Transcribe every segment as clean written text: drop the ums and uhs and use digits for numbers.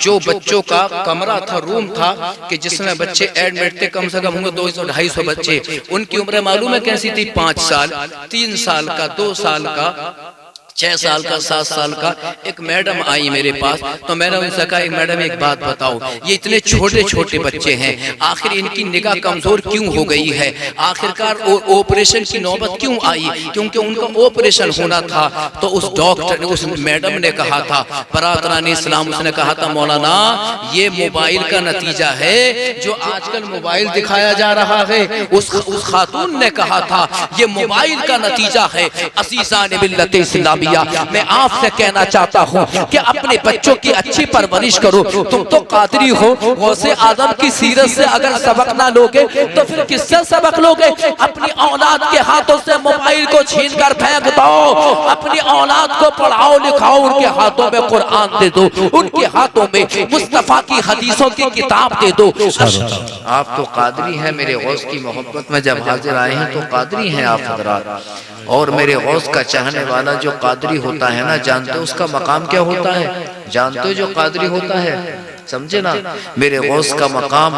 जो बच्चों का कमरा था, रूम था कि जिसमें बच्चे एडमिट थे, कम से कम होंगे 200-250 बच्चे। उनकी उम्र मालूम है कैसी थी? 5 साल, 3 साल का, 2 साल का, 6 साल का, 7 साल का। एक मैडम आई मेरे पास, तो मैंने उनसे कहा, एक मैडम एक बात बताओ, ये इतने छोटे छोटे बच्चे हैं, आखिर इनकी निगाह कमजोर क्यों हो गई है? आखिरकार ऑपरेशन की नौबत क्यों आई? क्योंकि उनका ऑपरेशन होना था। तो उस डॉक्टर ने, उस मैडम ने कहा था, बरादरान इस्लाम, उसने कहा था, मौलाना ये मोबाइल का नतीजा है, जो आजकल मोबाइल दिखाया जा रहा है। उस खातून ने कहा था, ये मोबाइल का नतीजा है। अज़ीज़ान मिल्लत इस्लामी, मैं आपसे कहना चाहता हूँ कि अपने बच्चों की अच्छी परवरिश करो। तुम तो कादरी हो, गौसे आदम की सीरत से अगर सबक ना लोगे तो फिर किससे सबक लोगे? अपनी औलाद के हाथों से मोबाइल को छीन कर फेंक दो, अपनी औलाद को पढ़ाओ लिखाओ, उनके हाथों में कुरान दे दो, उनके हाथों में मुस्तफा की हदीसों की किताब दे दो। आप तो कादरी हैं, मेरे गौस की मोहब्बत में जब हाजिर आए हैं तो कादरी हैं आप हजरात। और मेरे गौस का चाहने वाला जो कादरी होता है ना, जानते हो उसका मकाम क्या होता है? जानते हो जो कादरी होता है? समझे ना, मेरे गौस का मकाम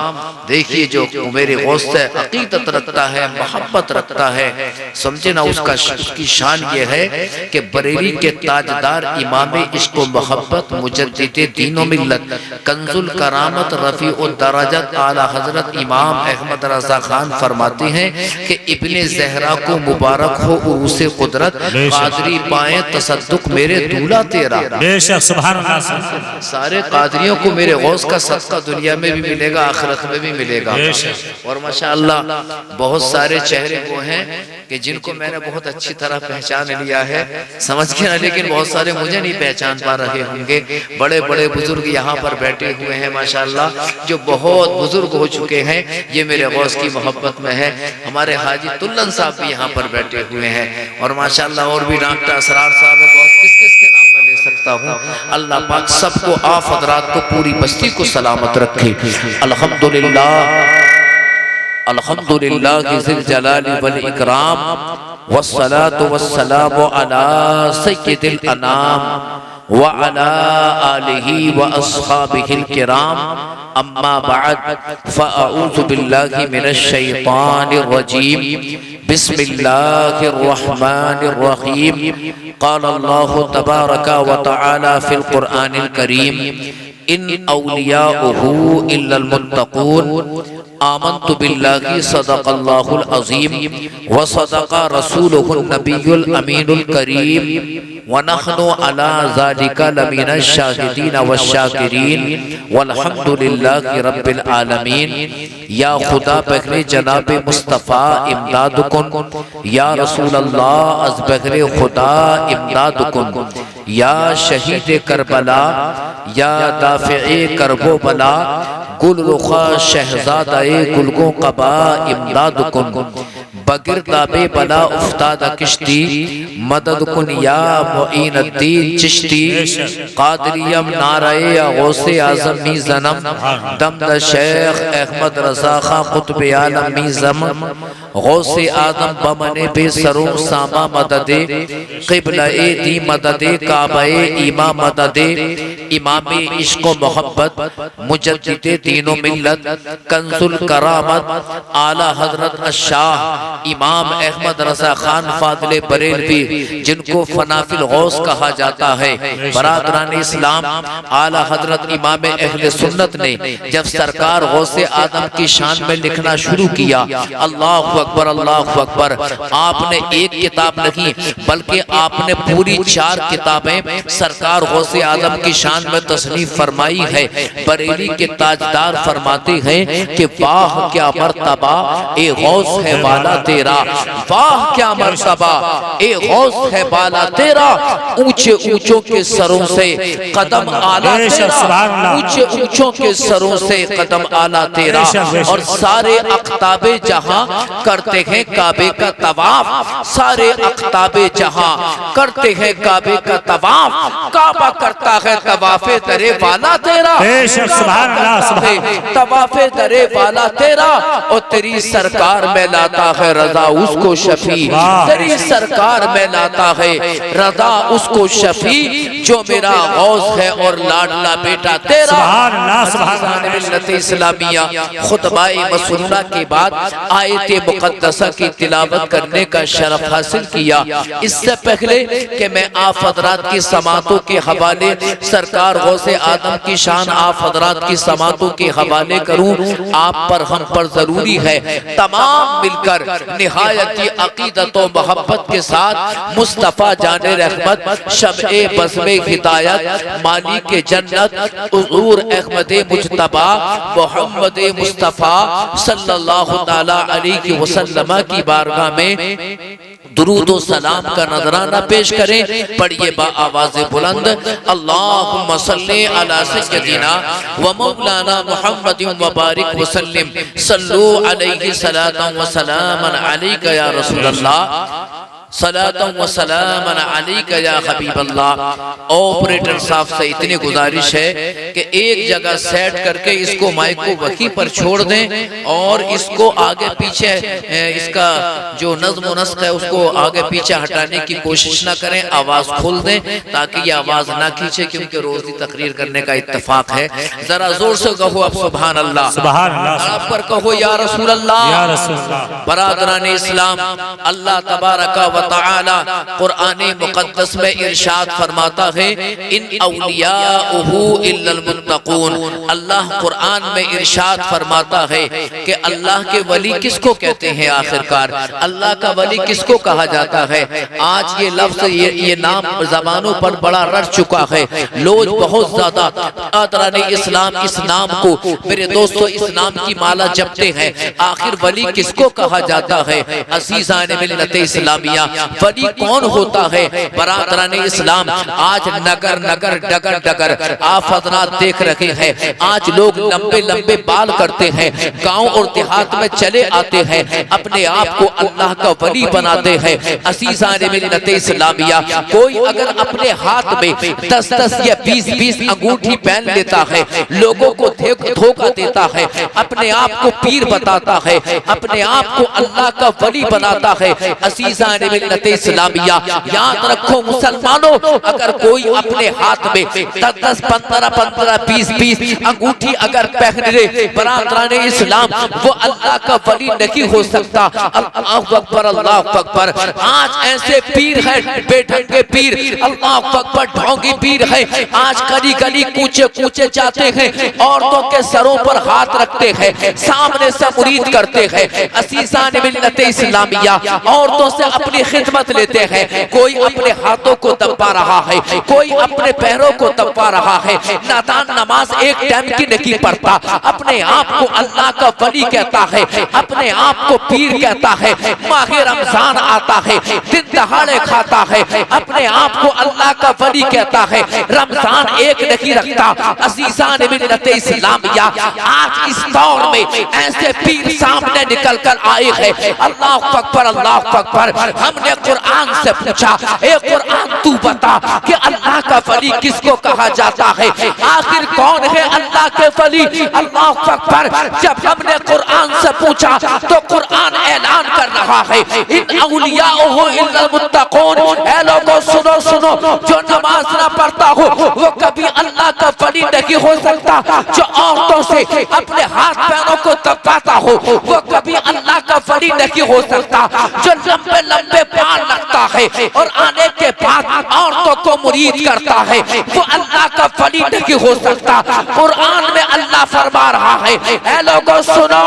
देखिए, जो मेरे गौस से अकीदत रखता है, मोहब्बत रखता है, समझे ना, उसकी शान ये है कि बरेली के ताजदार इमाम इश्क व मोहब्बत मुजद्दिद दीन व मिल्लत कंजुल करामत रफी उद दरजत आला हजरत इमाम अहमद रजा खान फरमाते हैं कि इब्ने ज़हरा को मुबारक हो उरूसे कुदरत, कादरी पाए तसद्दुक मेरे दूल्हा तेरा। बेशक सुभान अल्लाह। सारे कादरियों को मेरे गौस का सदका दुनिया में भी मिलेगा, आखिरत में भी मिलेगा। और माशाअल्लाह बहुत सारे चेहरे वो हैं कि जिनको मैंने बहुत अच्छी तरह पहचान लिया है, समझ गया, लेकिन बहुत सारे मुझे नहीं पहचान पा रहे होंगे। बड़े बड़े बुजुर्ग यहाँ पर बैठे हुए हैं माशाअल्लाह, जो बहुत बुजुर्ग हो चुके हैं, ये मेरे गौस की मोहब्बत में है। हमारे हाजी तुल्लन साहब भी यहाँ पर बैठे हुए हैं, और माशाअल्लाह और भी डॉक्टर असरार साहब है। किस किस के नाम में ले सकता हूँ? अल्लाह पाक सबको, आप हजरात को, पूरी बस्ती को सलामत रखे। अल्हम्दुलिल्लाह, अल्हम्दुलिल्लाह ज़िल जलाली वल इकराम, वस्सलातु वस्सलामु अला सय्यिदिल अनाम व अला आलिही व अस्हाबिहिल किराम, अम्मा बअद, फ़अऊज़ु बिल्लाहि मिनश शैतानिर रजीम, बिस्मिल्लाहिर रहमानिर रहीम। क़ाल अल्लाहु तबारक व तआला फ़िल क़ुरआनिल करीम, इन औलियाउहु इल्लल मुत्तक़ून, आमन्तु बिल्लाहि सदक़ल्लाहुल अज़ीम व सदक़ रसूलुहुन नबियुल अमीनुल करीम व नहनु अला ज़ालिका लमिनश शाहिदीन वश्शाकिरीन वल्हम्दुलिल्लाहि रब्बिल आलमीन। या खुदा बहरे जनाब मुस्तफ़ा इमदादुकुन, या रसूल अल्लाह अज़ बहरे खुदा इमदादुकुन, या शहीद करबला, या दाफ़े करबो बला, गुल रुखा शहजादाए गुलगो कबा इमदादुकुन, बगिर दाबे बला उफ्ताद किश्ती, मदद कुन या मुईनुद्दीन चिश्ती, कादरियम नाराए गौसे आज़म मी ज़नम, दमद शेख अहमद रज़ा खां कुतुब आलम मी ज़मम, गौसे आदम बमने बेसरो सामा मददे, क़िबला-ए दी मददे, काबा-ए ईमा मददे, इमाम इश्क व मोहब्बत मुजद्दिद दीन व मिल्लत कंजुल करामत आला हजरत अशाह इमाम अहमद रजा खान फादले बरेलवी, जिनको फनाफिल गौस कहा जाता है। बरादरान इस्लाम, आला हजरत इमाम अहले सुन्नत ने जब सरकार गौसे आदम की शान में लिखना शुरू किया, अल्लाहु अकबर अल्लाहु अकबर, आपने एक किताब नहीं बल्कि आपने पूरी 4 किताबें सरकार गौसे आदम की शान में तसनीफ फरमाई है। बरेली के ताजदार फरमाते हैं कि वाह क्या मर्तबा ए गौस है वाला तेरा, वाह क्या मर्तबा ए गौस है वाला तेरा, ऊंचे ऊंचों के सरों से कदम आला तेरा, ऊंचे ऊंचों के सरों से कदम आला तेरा। और सारे अख्ताबे जहां करते हैं काबे का तवाफ, सारे अख्ताबे जहां करते हैं काबे का तवाफ, काबा करता है तवाफे दरे वाला तेरा, तवाफे दरे वाला तेरा, और तेरी सरकार में लाता है है रजा उसको शफी, तेरी सरकार में लाता है रजा उसको शफी, जो मेरा गौस है और लाडला बेटा तेरा। मिल्लत इस्लामिया खुतबाए मसनूना के बाद आयत मुक़द्दसा की तिलावत करने का शरफ हासिल किया। इससे पहले कि मैं आप हज़रात की समातों के हवाले, सरकार गौसे आदम की शान आप हज़रात की समातों के हवाले करूं, आप पर हम पर जरूरी है तमाम मिलकर निहायती अकीदत व मोहब्बत के साथ मुस्तफ़ा जाने रहमत शब-ए बज़्म हिदायत मालिक जन्नत हुज़ूर अहमद मुज्तबा मोहम्मद मुस्तफ़ा सल्लल्लाहु तआला अलैहि वसल्लम की बारगाह में दुरूद व सलाम का नजराना पेश करें। पढ़िए बा आवाज़ बुलंद, अल्लाहुम्मा सल्ली अला सय्यदिना व मौलाना मुहम्मदिन व बारिक व सल्लिम, सल्लू अलैहि सलातन व सलामन अलैका या रसूल अल्लाह, सलातन व सलामन अलैका या हबीब अल्लाह। ऑपरेटर साहब से इतनी गुजारिश है कि एक जगह सेट करके इसको माइक को वहीं पर छोड़ दें और इसको आगे पीछे इसका जो नज़्म व नस्क है उसको आगे पीछे हटाने की कोशिश ना करें, आवाज खोल दें ताकि ये आवाज ना खींचे, क्योंकि रोजी तकरीर करने का इत्तेफाक है। जरा जोर से कहो अब सुभान अल्लाह, सुभान अल्लाह, आप पर कहो या रसूल अल्लाह, या रसूल अल्लाह। बरादरान इस्लाम, अल्लाह तबारक व तआला कुरान मुक़द्दस में इरशाद फरमाता है, इन औलियाउहु इल्लल मुत्तक़ून। अल्लाह कुरान में इरशाद फरमाता है कि अल्लाह के वली किसको कहते हैं, आखिरकार अल्लाह का वली किसको कहा जाता है। आज ये लफ्ज ये नाम जबानों पर बड़ा रट चुका है, लोग बहुत ज्यादा आदराने इस्लाम इस नाम को मेरे दोस्तों इस नाम की माला जपते हैं। आखिर वली किसको कहा जाता है। अज़ीज़ान मिल्लत इस्लामिया, वली कौन होता है। बरादरान इस्लाम, आज नगर नगर डगर डगर आप हज़रात देख रहे हैं, आज लोग लंबे लंबे बाल करते हैं, गांव और देहात में चले आते हैं, अपने आप को अल्लाह का वली बनाते हैं। अज़ीज़ान मिल्लत इस्लामिया, कोई अगर अपने हाथ में 10-10 या 20-20 अंगूठी पहन लेता है, लोगों को धोखा देता है, अपने आप को पीर बताता है, अपने आप को अल्लाह का वली बनाता है। अज़ीज़ान मिल्लत इस्लामिया, याद रखो मुसलमानों, अगर कोई अपने हाथ में 10-10, 15-15, 20-20 अंगूठी अगर पहन ले, बरादरान इस्लाम, वो अल्लाह का वली नहीं हो सकता। अल्लाहु अकबर, अल्लाहु अकबर। आज ऐसे पीर है बेढंगे पीर, अल्लाहु अकबर, ढोंगी पीर है, आज गली गली कूचे कूचे जाते हैं, औरतों के सरों पर हाथ रखते हैं, सामने से मुरीद करते हैं। अज़ीज़ान मिल्लत इस्लामिया, औरतों से अपनी खिदमत लेते हैं, कोई अपने हाथों को दबा रहा है, कोई अपने पैरों को दबा रहा है, नादान नमाज एक टाइम की नहीं पढ़ता, अपने आप को अल्लाह का वली कहता है, अपने आप को पीर कहता है। माह रमजान आता है, दिन दहाड़े खाता है, अपने आप को अल्लाह का वली कहता है, रमजान एक नहीं रखता। अज़ीज़ान मिल्लत इस्लामिया, आज इस दौर में ऐसे पीर सामने निकल कर आए हैं। अल्लाहु अकबर, अल्लाहु अकबर। हमने कुरान से पूछा, ए कुरान तू बता कि अल्लाह का वली किसको कहा जाता है, आखिर कौन है अल्लाह के वली। अल्लाहु अकबर। जब हमने कुरान से पूछा तो कुरान ऐलान कर रहा है, इन औलियाउहु इल्लल मुत्तक़ून। ऐ लोगों सुनो सुनो, जो नमाज ना पढ़ता हो वो कभी अल्लाह का वली नहीं हो सकता। जो औरतों से अपने हाथ पैरों को दबाता हो वो कभी अल्लाह का वली नहीं हो सकता। जो लंबे लंबे बाल रखता है और आने के बाद औरतों को मुरीद करता है वो अल्लाह का वली नहीं हो सकता। कुरान में अल्लाह फरमा रहा है, ऐ लोगों सुनो,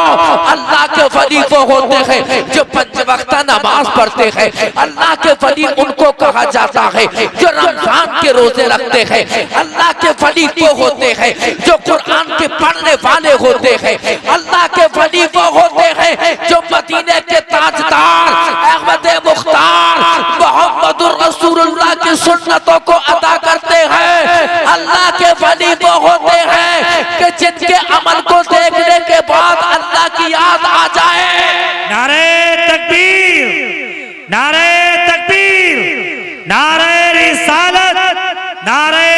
अल्लाह के वली वो होते हैं जो 5 वक्त नमाज पढ़ते हैं। अल्लाह के वली उनको कहा जाता है जो रमजान के रोजे रखते हैं। अल्लाह के वली वो होते हैं जो कुरान के पढ़ने वाले होते हैं। अल्लाह के वली वो होते हैं जो मदीने के ताजदार अहमद मुख्तार मोहम्मदुर रसूलुल्लाह की सुन्नतों को अदा करते हैं। अल्लाह के वली वो होते हैं कि जिनके अमल को देखने के बाद अल्लाह की याद आ जाए। नारे तकबीर, नारे तकबीर, नारे रिसालत, नारे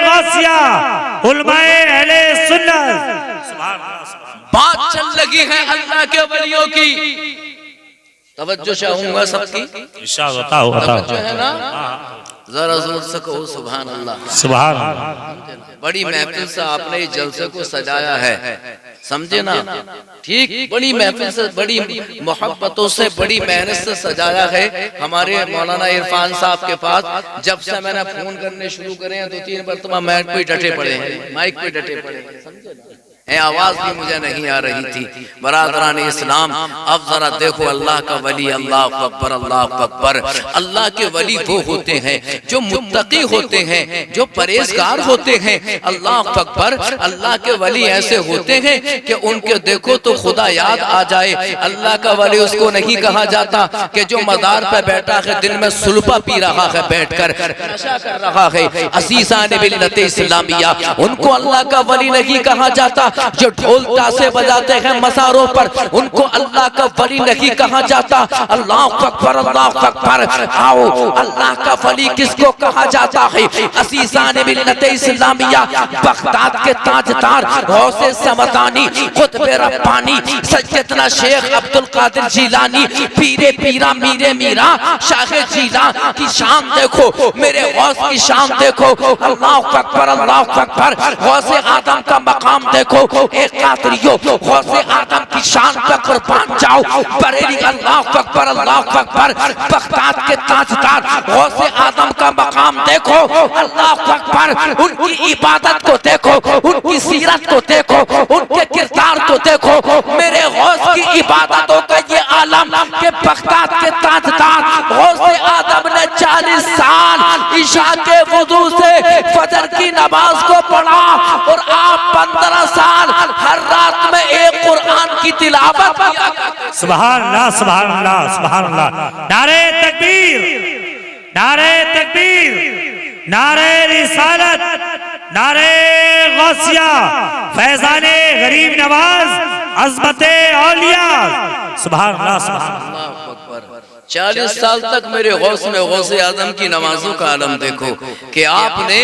गौसिया, उलमाए अहले सुन्नत। बात चल लगी है अल्लाह के वलियों की, तवज्जो चाहूंगा सबकी, इरशाद बताओ बताओ। जो है ना जरा जोर से कहो सुभान अल्लाह। सुभान अल्लाह। बड़ी महफिल से आपने इस जलसे को सजाया है, समझे ना, ठीक, बड़ी महफिल से, बड़ी मोहब्बतों से, बड़ी मेहनत से सजाया है। हमारे मौलाना इरफान साहब के पास जब से मैंने फोन करने शुरू करे हैं 2-3 मरतबा माइक पे डटे पड़े हैं, माइक पे डटे पड़े हैं, समझे ना? आवाज भी मुझे नहीं आ रही थी। बरादरान इस्लाम, अब जरा देखो अल्लाह का वली, अल्लाह अकबर, अल्लाह अकबर। अल्लाह के वली वो होते हैं जो मुत्तकी होते हैं, जो परहेजगार होते हैं। अल्लाह अकबर, अल्लाह के वली ऐसे होते हैं कि उनके देखो तो खुदा याद आ जाए। अल्लाह का वली उसको नहीं कहा जाता कि जो मज़ार पे बैठा है दिल में सुलफा पी रहा है, बैठकर नशा कर रहा है। असीसाने मिल्लत इस्लामिया, उनको अल्लाह का वली नहीं कहा जाता। जो ढोल तासे बजाते हैं मसारों पर, उनको अल्लाह का वली नहीं कहा जाता। अल्लाह अकबर, अल्लाह अकबर। आओ, अल्लाह का वली किसको कहा जाता है? असीसाने मिल्लत इस्लामिया, बगदाद के ताजदार गौसे समदानी, कुतुबे रब्बानी, सैयदना शेख अब्दुल कादिर जिलानी, पीरे पीरा मीरे मीरा, शाहे जिला की शान देखो, मेरे गौस की शान देखो। अल्लाह अकबर, अल्लाह अकबर। गौसे आदम का मकाम देखो, एक कादरियो गौसे आदम की शान पर कुर्बान जाओ। बरेली, अल्लाह अकबर, अल्लाह अकबर। बगदाद के ताजदार गौसे आदम का मकाम देखो, अल्लाह अकबर। उनकी इबादत को देखो, उनकी सीरत को देखो, उनके किरदार को देखो। मेरे गौस की इबादतों का ये आलम के बगदाद के ताजदार गौसे आदम ने 40 साल ईशा के वुजू से फजर की नमाज को पढ़ा, और आप 15 साल हर रात में एक कुरान की तिलावत किया। सुभान अल्लाह, सुभान अल्लाह, सुभान अल्लाह। नारे तकबीर, नारे तकबीर, नारे रिसालत, नारे गौसिया, फैजाने गरीब नवाज, अज़मते औलिया। सुभान अल्लाह, सुभान अल्लाह। 40 साल तक मेरे गौस में गौसे आजम की नमाजों का आलम देखो कि आपने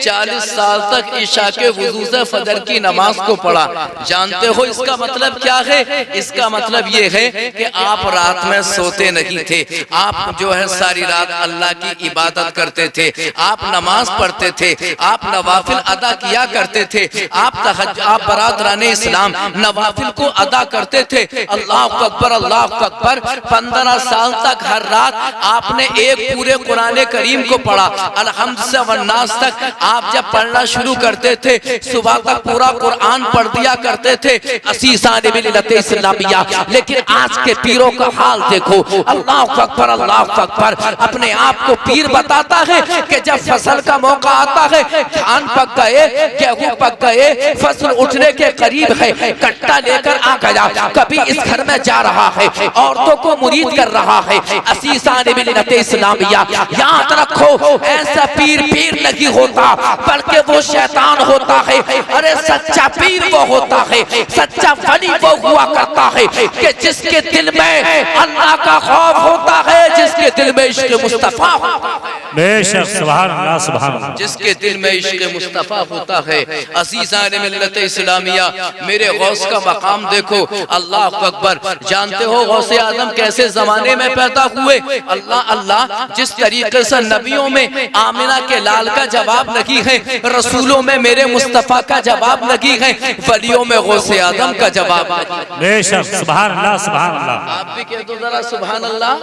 40 साल तक ईशा के वुजू से फजर की नमाज को पढ़ा। जानते हो इसका मतलब क्या है? इसका मतलब ये है कि आप रात में सोते नहीं थे, आप जो है सारी रात अल्लाह की इबादत करते थे, आप नमाज पढ़ते थे, आप नवाफिल अदा किया करते थे, आप बरादराने इस्लाम नवाफिल को अदा करते थे। अल्लाह अकबर, अल्लाह अकबर। 15 साल तक हर रात आपने एक पूरे कुरान करीम को पढ़ा। अलहम्द से वन्नास तक आप जब पढ़ना शुरू करते थे, सुबह तक पूरा कुरान पढ़ दिया करते थे। असीसाने मिल्लत इस्लामिया। लेकिन आज के पीरों का हाल देखो, अल्लाह अकबर, अल्लाह अकबर। अपने आप को पीर बताता है कि जब फसल का मौका आता है, धान पक गए, गेहूं पक गए, फसल उठने के करीब है, कट्टा लेकर आ गया, कभी इस घर में जा रहा है, औरतों को मुरीद कर रहा है। असीसाने मिल्लत इस्लामिया। याद रखो, ऐसा पीर पीर नहीं होता, बल्कि वो शैतान होता है। अरे सच्चा पीर वो होता है, सच्चा वली वो हुआ करता है कि जिसके दिल में अल्लाह का खौफ होता है, जिसके दिल में इश्क मुस्तफा होता है। बेशक, सुभान अल्लाह, सुभान अल्लाह। जिसके दिल में इश्क मुस्तफा होता है। असीसाने मिल्लत इस्लामिया, मेरे गौस का मकाम देखो, अल्लाह अकबर। जानते हो गौसे आजम कैसे जमाने में पैदा हुए? अल्लाह अल्लाह। जिस तरीके से नबियों में आमिना के लाल का जवाब नहीं है, रसूलों में मेरे मुस्तफा का जवाब नहीं है, वलियों में गौसे आजम का जवाब नहीं। बेशक, सुभान अल्लाह, सुभान अल्लाह। आप भी कह दो जरा सुभान अल्लाह।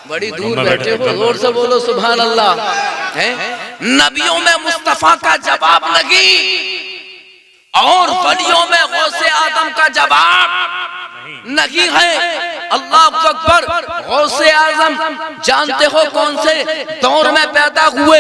बड़ी दूर बैठे हो, जोर से बोलो सुभान अल्लाह। है नबियों में मुस्तफा का जवाब नहीं, और वलियों में गौसे आदम का जवाब नहीं है। अल्लाह अकबर। गौसे आजम जानते हो कौन से दौर में पैदा हुए?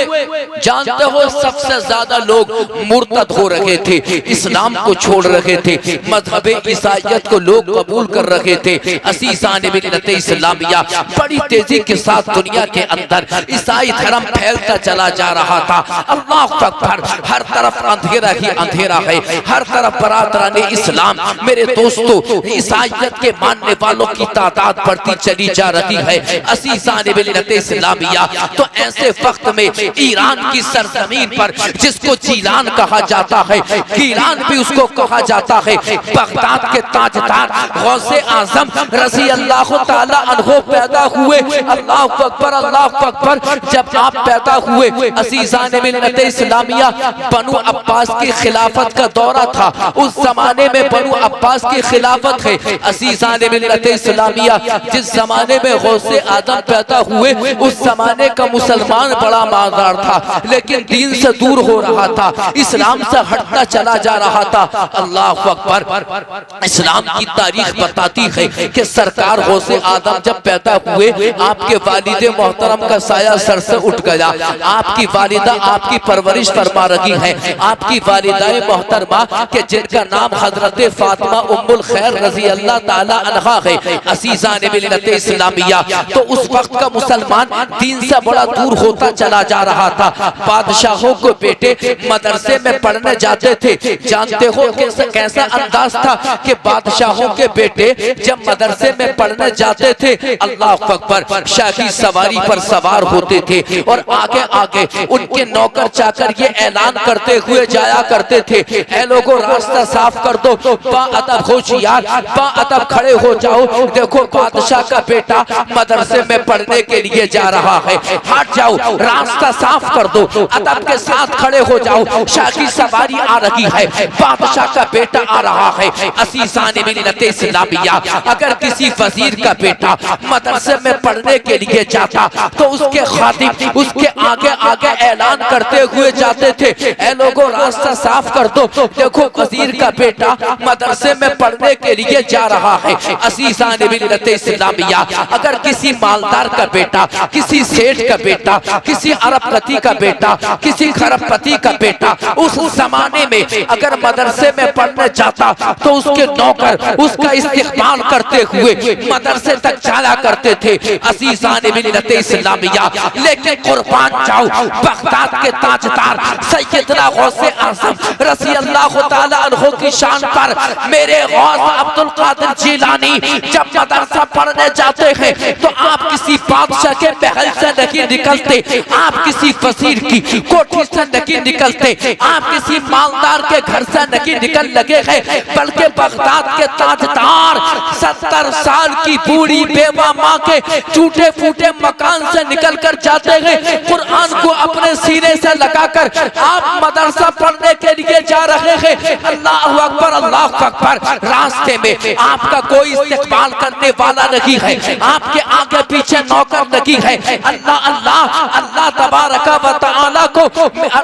जानते हो सबसे ज्यादा लोग मुर्तद हो रहे थे, इस्लाम को छोड़ रहे थे, मजहब ईसाइयत को लोग कबूल कर रहे थे। असीसाने मिल्लत इस्लामिया। बड़ी तेजी के साथ दुनिया के अंदर ईसाई धर्म फैलता चला जा रहा था। अल्लाह अकबर। हर तरफ अंधेरा ही अंधेरा है, हर तरफ बरादराने इस्लाम। मेरे दोस्तों, ईसाइयत के मानने वालों की तादाद बढ़ती चली जा रही है अज़ीज़ान मिल्लत इस्लामिया। तो ऐसे वक्त में ईरान की सरजमीन पर जिसको जीलान कहा जाता है, गीलान भी उसको कहा जाता है, बगदाद के ताजदार गौसे आजम रज़ी अल्लाह ताला अन्हो पैदा हुए। अल्लाह अकबर, अल्लाह अकबर। जब आप पैदा हुए अज़ीज़ान मिल्लत इस्लामिया, बनु अब्बास की खिलाफत का दौरा था। उस जमाने में बनु अब्बास की खिलाफत है अज़ीज़ान मिल्लत इस्लामिया। जिस जमाने में गौसे आदम पैदा हुए उस जमाने का मुसलमान बड़ा मालदार था, लेकिन दीन से दूर हो रहा था, इस्लाम से हटता चला जा रहा था। अल्लाह अकबर। इस्लाम की तारीख बताती है कि सरकार गौसे आदम जब पैदा हुए आपके वालिदे मोहतरम का साया सर से उठ गया। आपकी वालिदा आपकी परवरिश फरमा रही है, आपकी वालिदाए मोहतरमा के जिनका नाम हजरत फातिमा उम्मुल खैर रज़ी अल्लाह ताला अन्हा है अज़ीज़ान मिल्लत इस्लामिया। तो उस वक्त का मुसलमान दीन से बड़ा दूर होता चला जा रहा था। बादशाहों को बेटे मदरसे में पढ़ने जाते थे। जानते हो कैसा अंदाज था कि बादशाहों के बेटे जब मदरसे में पढ़ने जाते थे अल्लाह अकबर शाही सवारी पर सवार होते थे और आगे आगे उनके नौकर चाकर ये ऐलान करते हुए जाया करते थे, ऐ लोगों रास्ता साफ कर दो, बाअदब होशियार, बाअदब खड़े हो जाओ, देखो बादशाह का बेटा मदरसे में पढ़ने के लिए जा रहा है, हट जाओ, रास्ता साफ कर दो, अदब के साथ खड़े हो जाओ, शाही सवारी आ रही है, बादशाह का बेटा आ रहा है। अज़ीज़ान मिल्लत इस्लामिया, अगर किसी वजीर का बेटा मदरसे में पढ़ने के लिए जाता तो उसके खातिब उसके आगे आगे ऐलान करते हुए जाते थे, ऐ लोगों रास्ता साफ कर दो, देखो वजीर का बेटा मदरसे में पढ़ने के लिए जा रहा है। अज़ीज़ान मिल्लत इस्लामिया, अगर किसी मालदार का बेटा, किसी सेठ का बेटा, किसी अरबपति का बेटा, किसी खरबपति का बेटा उस जमाने में अगर मदरसे में पढ़ने जाता तो उसके नौकर उसका इस्तेमाल करते हुए मदरसे तक चला करते थे अज़ीज़ान मिल्लत इस्लामिया। लेकिन कुर्बान जाओ बगदाद के ताजदार सैयदना गौसे आज़म रज़ी अल्लाह ताला अन्हु की शान पर मेरे गौस अब्दुल कादिर जिलानी जब मदरसा पढ़ने जाते हैं तो आप किसी बादशाह के महल से नहीं निकलते, आप किसी वजीर की कोठी से नहीं निकलते, आप किसी मालदार के घर से नहीं निकल लगे हैं, बल्कि बगदाद के ताजदार 70 साल की बूढ़ी बेवा माँ के टूटे फूटे मकान से निकल कर जाते हैं। कुरान को अपने सीने से लगाकर आप मदरसा पढ़ने के लिए जा रहे हैं। अल्लाह अकबर, अल्लाह अकबर। रास्ते में आपका कोई इस्तेमाल करने वाला नहीं है, आपके आगे पीछे नौकर नहीं है। अल्लाह अल्लाह अल्लाह तबारक व तआला को,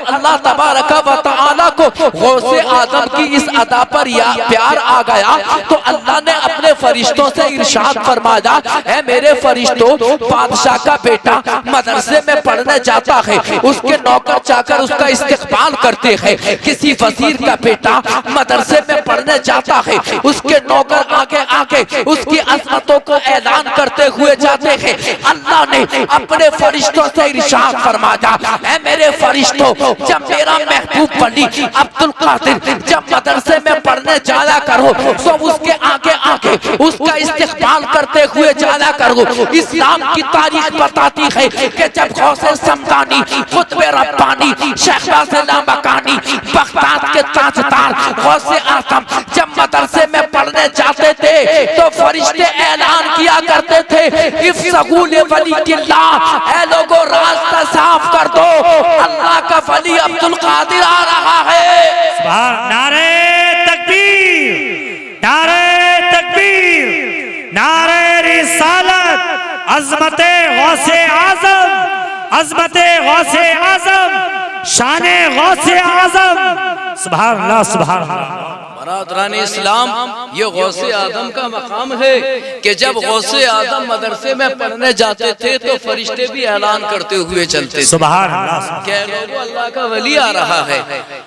अल्लाह तबारक व तआला को गौसे आदम की इस अदा पर या प्यार आ गया तो अल्लाह ने अपने फरिश्तों से इरशाद फरमाया, ऐ मेरे फरिश्तों, बादशाह का बेटा मदरसे में पढ़ने जाता है, उसके नौकर चाकर उसका इस्तेमाल करते हैं। किसी वजीर का बेटा मदरसे में पढ़ने जाता है, उसके नौकर आगे आगे उसकी अज़मतों को ऐलान करते हुए जाते हैं। अल्लाह ने अपने फरिश्तों से इरशाद फरमाया, ऐ मेरे फरिश्तों, जब मेरा महबूब बनी अब्दुल कादिर जब मदरसे में पढ़ने जाया करो तो उसके आगे आगे उसका इस्तेमाल करते हुए जाया करो। इस्लाम की तारीख बताती है कि जब गौसे समदानी, खुतबे रब्बानी, शहबाज़ लामकानी, बगदाद के ताजदार गौसे आज़म जब मदरसे में पढ़ने जाते थे तो फरिश्ते ऐलान किया करते थे, इफ़्ज़गू लिवलिय्यिल्लाह, ऐ लोगों रास्ता साफ कर दो, अल्लाह का वली अब्दुल कादिर आ रहा है। नारे तकबीर, नारे तकबीर, नारे रिसालत, अज़मते गौसे आज़म, अज़मते गौसे आज़म, शाने गौसे आज़म। सुभान अल्लाह, सुभान अल्लाह। बरादरान इस्लाम, ये गौसे आदम का मकाम है कि जब गौसे आदम मदरसे में पढ़ने जाते थे तो फरिश्ते भी ऐलान करते हुए चलते थे, सुभान अल्लाह, कि लोगों अल्लाह का वली आ रहा है,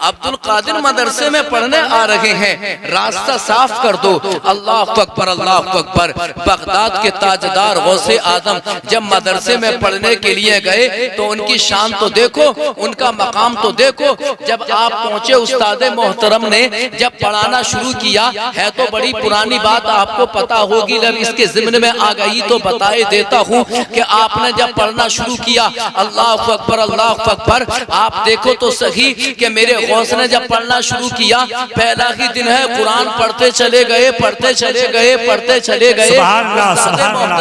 अब्दुल कादिर मदरसे में पढ़ने आ रहे हैं, रास्ता साफ कर दो। अल्लाह अकबर, अल्लाह अकबर। बगदाद के ताजदार गौसे आदम जब मदरसे में पढ़ने के लिए गए तो उनकी शान तो देखो, उनका मकाम तो देखो। जब आप पहुंचे उस्ताद मोहतरम ने जब पढ़ा पढ़ाना शुरू किया है तो बड़ी पुरानी बात आपको पता होगी, जब इसके ज़िम्न में आ गई तो बताए देता हूँ कि आपने जब पढ़ना शुरू किया अल्लाह अकबर अल्लाह अकबर, आप देखो तो सही कि मेरे गौस ने जब पढ़ना शुरू किया पहला ही दिन है, कुरान पढ़ते चले गए पढ़ते चले गए पढ़ते चले गए।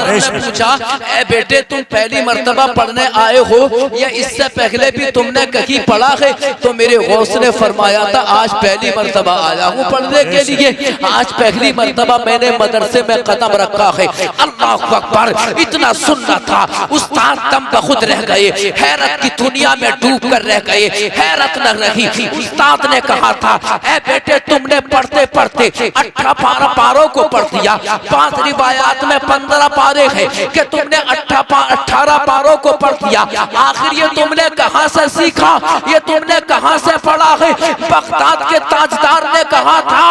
ने पूछा ए बेटे तुम पहली मर्तबा पढ़ने आए हो या इससे पहले भी तुमने कहीं पढ़ा है? तो मेरे गौस ने फरमाया था आज पहली मर्तबा आया हूँ पढ़ने के लिए, आज पहली मर्तबा मैंने मदरसे में कदम रखा है। अल्लाह अकबर, इतना सुनना था उस्ताद दम बखुद रह गए, हैरत की दुनिया में डूब कर रह गए, हैरत न रही। उस्ताद ने कहा था ए बेटे तुमने पढ़ते पढ़ते 18 पारों को पढ़ दिया, 5 रिवायात में 15 पारे है कि तुमने 18 पारों को पढ़ दिया, आखिर ये तुमने कहां से सीखा, ये तुमने कहां से पढ़ा है? बगदाद के ताजदार ने कहा था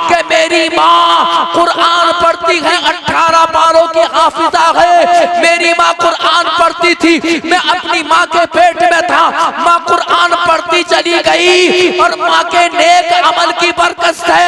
कि मेरी माँ कुरान पढ़ती है, 18 पारों की हाफिजा है, मेरी माँ कुरान पढ़ती थी, मैं अपनी माँ के पेट में था, माँ कुरान पढ़ती चली गई और माँ के नेक अमल की बरकत से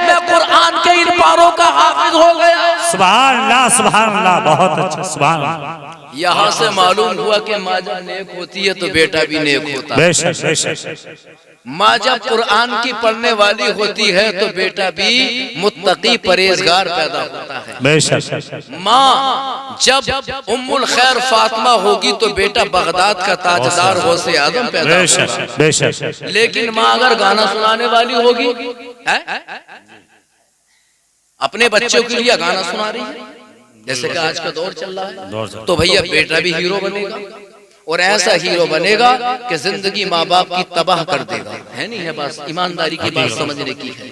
मैं कुरान के इन पारों का हाफिज हो गया। सुभान अल्लाह, बहुत अच्छा, सुभान अल्लाह। यहाँ से मालूम हुआ कि माँ जब नेक होती है तो बेटा भी नेक होता है। बेशक बेशक। माँ जब कुरान की पढ़ने वाली होती है तो बेटा भी मुत्तकी परहेजगार पैदा होता है। बेशक। माँ जब उम्मुल खैर फातिमा होगी तो बेटा बगदाद का ताजदार गौसे आज़म पैदा होगा। बेशक। लेकिन माँ अगर गाना सुनाने वाली होगी, अपने बच्चों के लिए गाना सुना रही है जैसे कि आज का दौर चल रहा है, तो भैया बेटा भी हीरो बनेगा और ऐसा हीरो बनेगा कि जिंदगी माँ बाप की तबाह कर देगा। है नहीं है? बस ईमानदारी की बात समझने की है।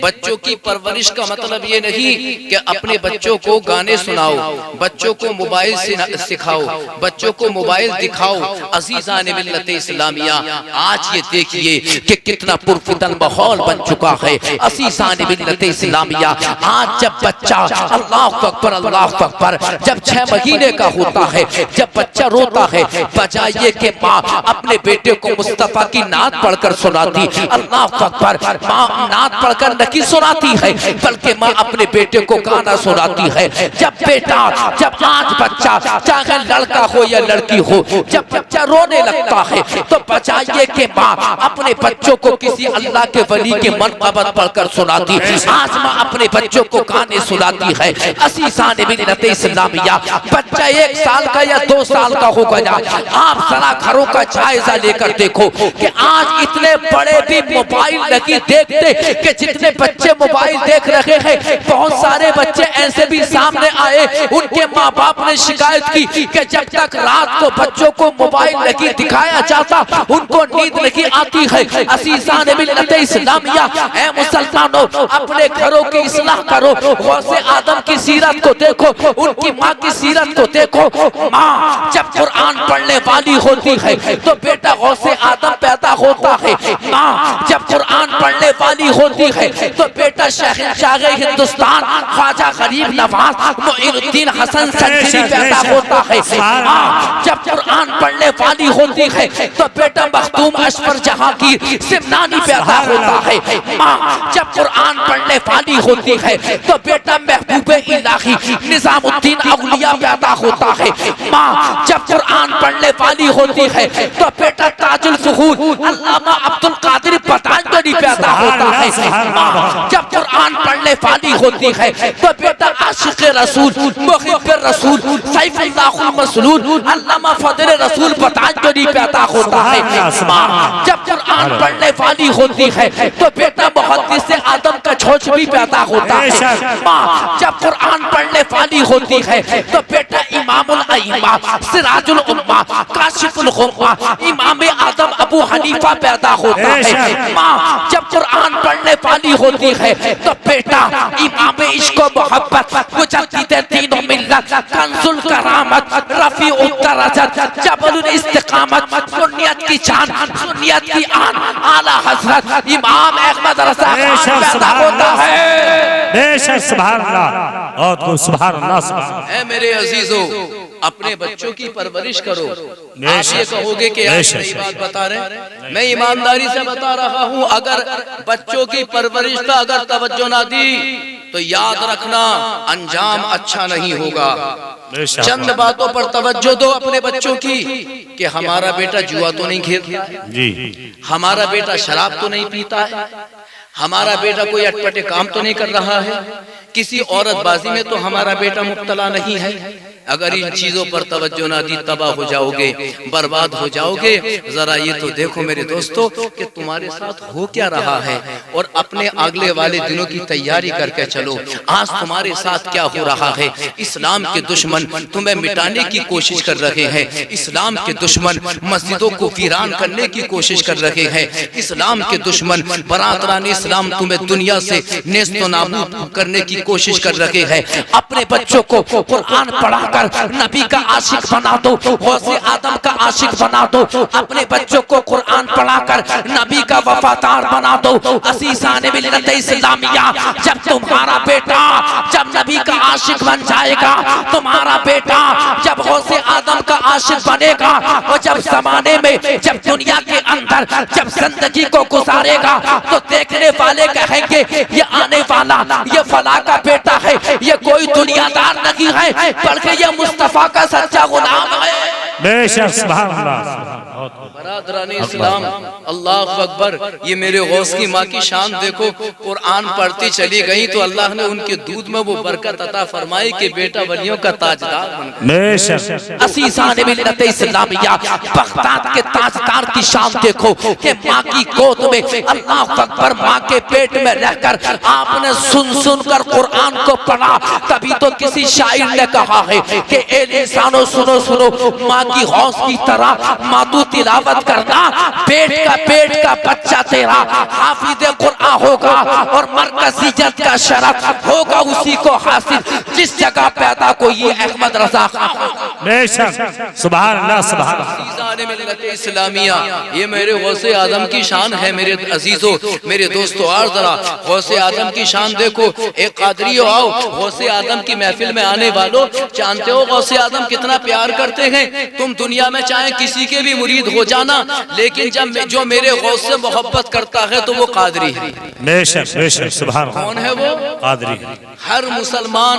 बच्चों की परवरिश का मतलब ये नहीं कि अपने बच्चों को गाने सुनाओ, बच्चों को मोबाइल सिखाओ, बच्चों को मोबाइल दिखाओ। अजीज़ान मिल्लत इस्लामिया, आज ये देखिए कि कितना पुरफितन माहौल बन चुका है। अजीज़ान मिल्लत इस्लामिया, आज जब बच्चा अल्लाह अकबर जब 6 महीने का होता है, जब बच्चा रोता है, बजाइए कि माँ अपने बेटे को मुस्तफा की नात पढ़कर सुनाती। अल्लाह अकबर, माँ पढ़कर नहीं सुनाती है बल्कि माँ अपने बेटे को गाना सुनाती है। जब आज बच्चा चाहे लड़का हो या लड़की हो, जब बच्चा रोने लगता है तो बचाइए कि माँ अपने बच्चों को किसी अल्लाह के वली के मनक़बत पढ़कर सुनाती। आज माँ अपने बच्चों को गाने सुनाती है। अज़ीज़ान मिल्लत इस्लामिया, बच्चा 1 साल का या 2 साल का हो गया, आप जरा घरों का जायजा लेकर देखो कि आज इतने बड़े भी मोबाइल नहीं देखते कि जितने बच्चे मोबाइल देख रहे हैं। बहुत सारे बच्चे ऐसे भी सामने आए, उनके माँ बाप ने शिकायत की कि जब तक रात को बच्चों को मोबाइल नहीं दिखाया जाता उनको नींद नहीं आती है। अज़ीज़ान मिल्लत इस्लामिया, ऐ मुसलमानों, अपने घरों की इस्लाह करो। गौसे आदम की सीरत को देखो, उनकी माँ की सीरत को देखो। माँ जब कुरान पढ़ने वाली होती है तो बेटा गौसे आदम पैदा होता है। माँ जब कुरान पढ़ने वाली होती है तो बेटा शहंशाह हिंदुस्तान ख्वाजा गरीब नवाज मोइनुद्दीन हसन संजरी पैदा होता है। जब कुरान पढ़ने वाली होती है तो बेटा मखदूम अशफर जहांगीर सिमनानी पैदा होता है। माँ जब कुरान पढ़ने वाली होती है तो बेटा महबूबे इलाही निजामुद्दीन औलिया पैदा होता है। माँ जब कुरान पढ़ने वाली होती है तो बेटा ताजुल ज़ुहूर अल्लामा अब्दुल कादिर पतांजलि पैदा होता है। जब कुरान पढ़ने वाली होती है तो बेटा आशिक रसूल मुहिब्ब रसूल सैफुल्लाहुल मसलूल अल्लामा फजल रसूल पतांजलि पैदा होता है। जब कुरान पढ़ने वाली होती है तो बेटा मुहद्दिस आदम का छोच भी पैदा होता है। माँ जब कुरान पढ़ने वाली होती है तो बेटा इमामुल अइम्मा सिराजुल उम्मा काशिफुल गुम्मा इमाम आदम अबू हनीफा पैदा होता है। माँ जब कुरान पढ़ने वाली होती है तो बेटा इमाम इश्क व मोहब्बत मुजद्दिद दीन व मिल्लत कंजुल करामत रफीउद दरजत जबलुल इस्तिकामत सुन्नियत की जान सुन्नियत की आन आला हजरत इमाम अहमद रज़ा खान पैदा होता है। बेशक सुभान अल्लाह, बहुत खूब सुभान अल्लाह सुभान। ऐ मेरे अजीजों, अपने बच्चों की परवरिश करो। आप ये कहोगे कि आप सही बात बता रहे हैं, मैं ईमानदारी से बता रहा हूँ। अगर बच्चों की परवरिश का अगर तवज्जो ना दी तो याद रखना अंजाम अच्छा नहीं होगा। चंद बातों पर तवज्जो दो अपने बच्चों की कि हमारा बेटा जुआ तो नहीं खेलता है जी, हमारा बेटा शराब तो नहीं पीता है, हमारा बेटा कोई अटपटे काम तो नहीं कर रहा है, किसी औरतबाजी में तो हमारा बेटा मुब्तला नहीं है। अगर इन चीजों पर तवज्जो ना दी तबाह हो जाओगे, बर्बाद हो जाओगे। जरा ये तो देखो मेरे दोस्तों कि तुम्हारे साथ हो क्या रहा है और अपने अगले वाले दिनों की तैयारी करके चलो। आज तुम्हारे साथ क्या हो रहा है? इस्लाम के दुश्मन तुम्हें मिटाने की कोशिश कर रहे हैं, इस्लाम के दुश्मन मस्जिदों को वीरान करने की कोशिश कर रहे हैं, इस्लाम के दुश्मन बरादरान इस्लाम तुम्हें दुनिया से नेस्तो नाबूद करने की कोशिश कर रहे हैं। अपने बच्चों को कुरान पढ़ाकर नबी का आशिक बना दो, गौसे आदम का आशिक बना दो। अपने बच्चों को कुरान पढ़ाकर नबी का वफादार बना दो। असीसाने मिल्लत इस्लामिया, जब तुम्हारा बेटा जब नबी का आशिक बन जाएगा, तुम्हारा बेटा जब गौसे आदम का आशिक बनेगा, और जब जमाने में जब दुनिया के अंदर जब जिंदगी को गुजारेगा तो देखने वाले कहेंगे ये आने वाला ये फला का बेटा है, ये कोई दुनियादार नहीं है बल्कि ये मुस्तफा का सच्चा गुलाम है। बेशक सुभान अल्लाह। बरादरान इस्लाम, अल्लाह अकबर। ये मेरे गौस की माँ की शान देखो, कुरान पढ़ती चली गई तो अल्लाह ने उनके दूध में वो बरकत अता फरमाई कि बेटा वलियों का ताजदार बन गया। बेशक असीसाने मिल्लत इस्लामिया, बगदाद के ताजदार की शान देखो कि माँ की गोद में अल्लाह अकबर, माँ के पेट में रहकर आपने सुन सुन कर कुरान को पढ़ा। तभी तो किसी शायर ने कहा है कि ए इंसानो सुनो सुनो, माँ की हौस की तरह माँ तू तिलावत करना, पेट का बच्चा तेरा हाफिज़े कुरान होगा और मरकज़ियत का शरफ होगा उसी को हासिल जिस जगह पैदा कोई ये अहमद रज़ा खां। बेशक सुभान अल्लाह सुभान अल्लाह। मिल्लत इस्लामिया, ये मेरे गौसे आदम की शान है मेरे अजीजों, मेरे दोस्तों। और जरा गौसे आदम की शान देखो। एक कादरी आओ, गौसे आदम की महफिल में आने वालों, जानते हो गौसे आदम कितना प्यार करते हैं? तुम दुनिया में चाहे किसी के भी मुरीद हो जाना, लेकिन जब जो मेरे गौस से मोहब्बत करता है तो वो कादरी है। बेशक बेशक सुभान अल्लाह। कौन है वो? कादरी। हर मुसलमान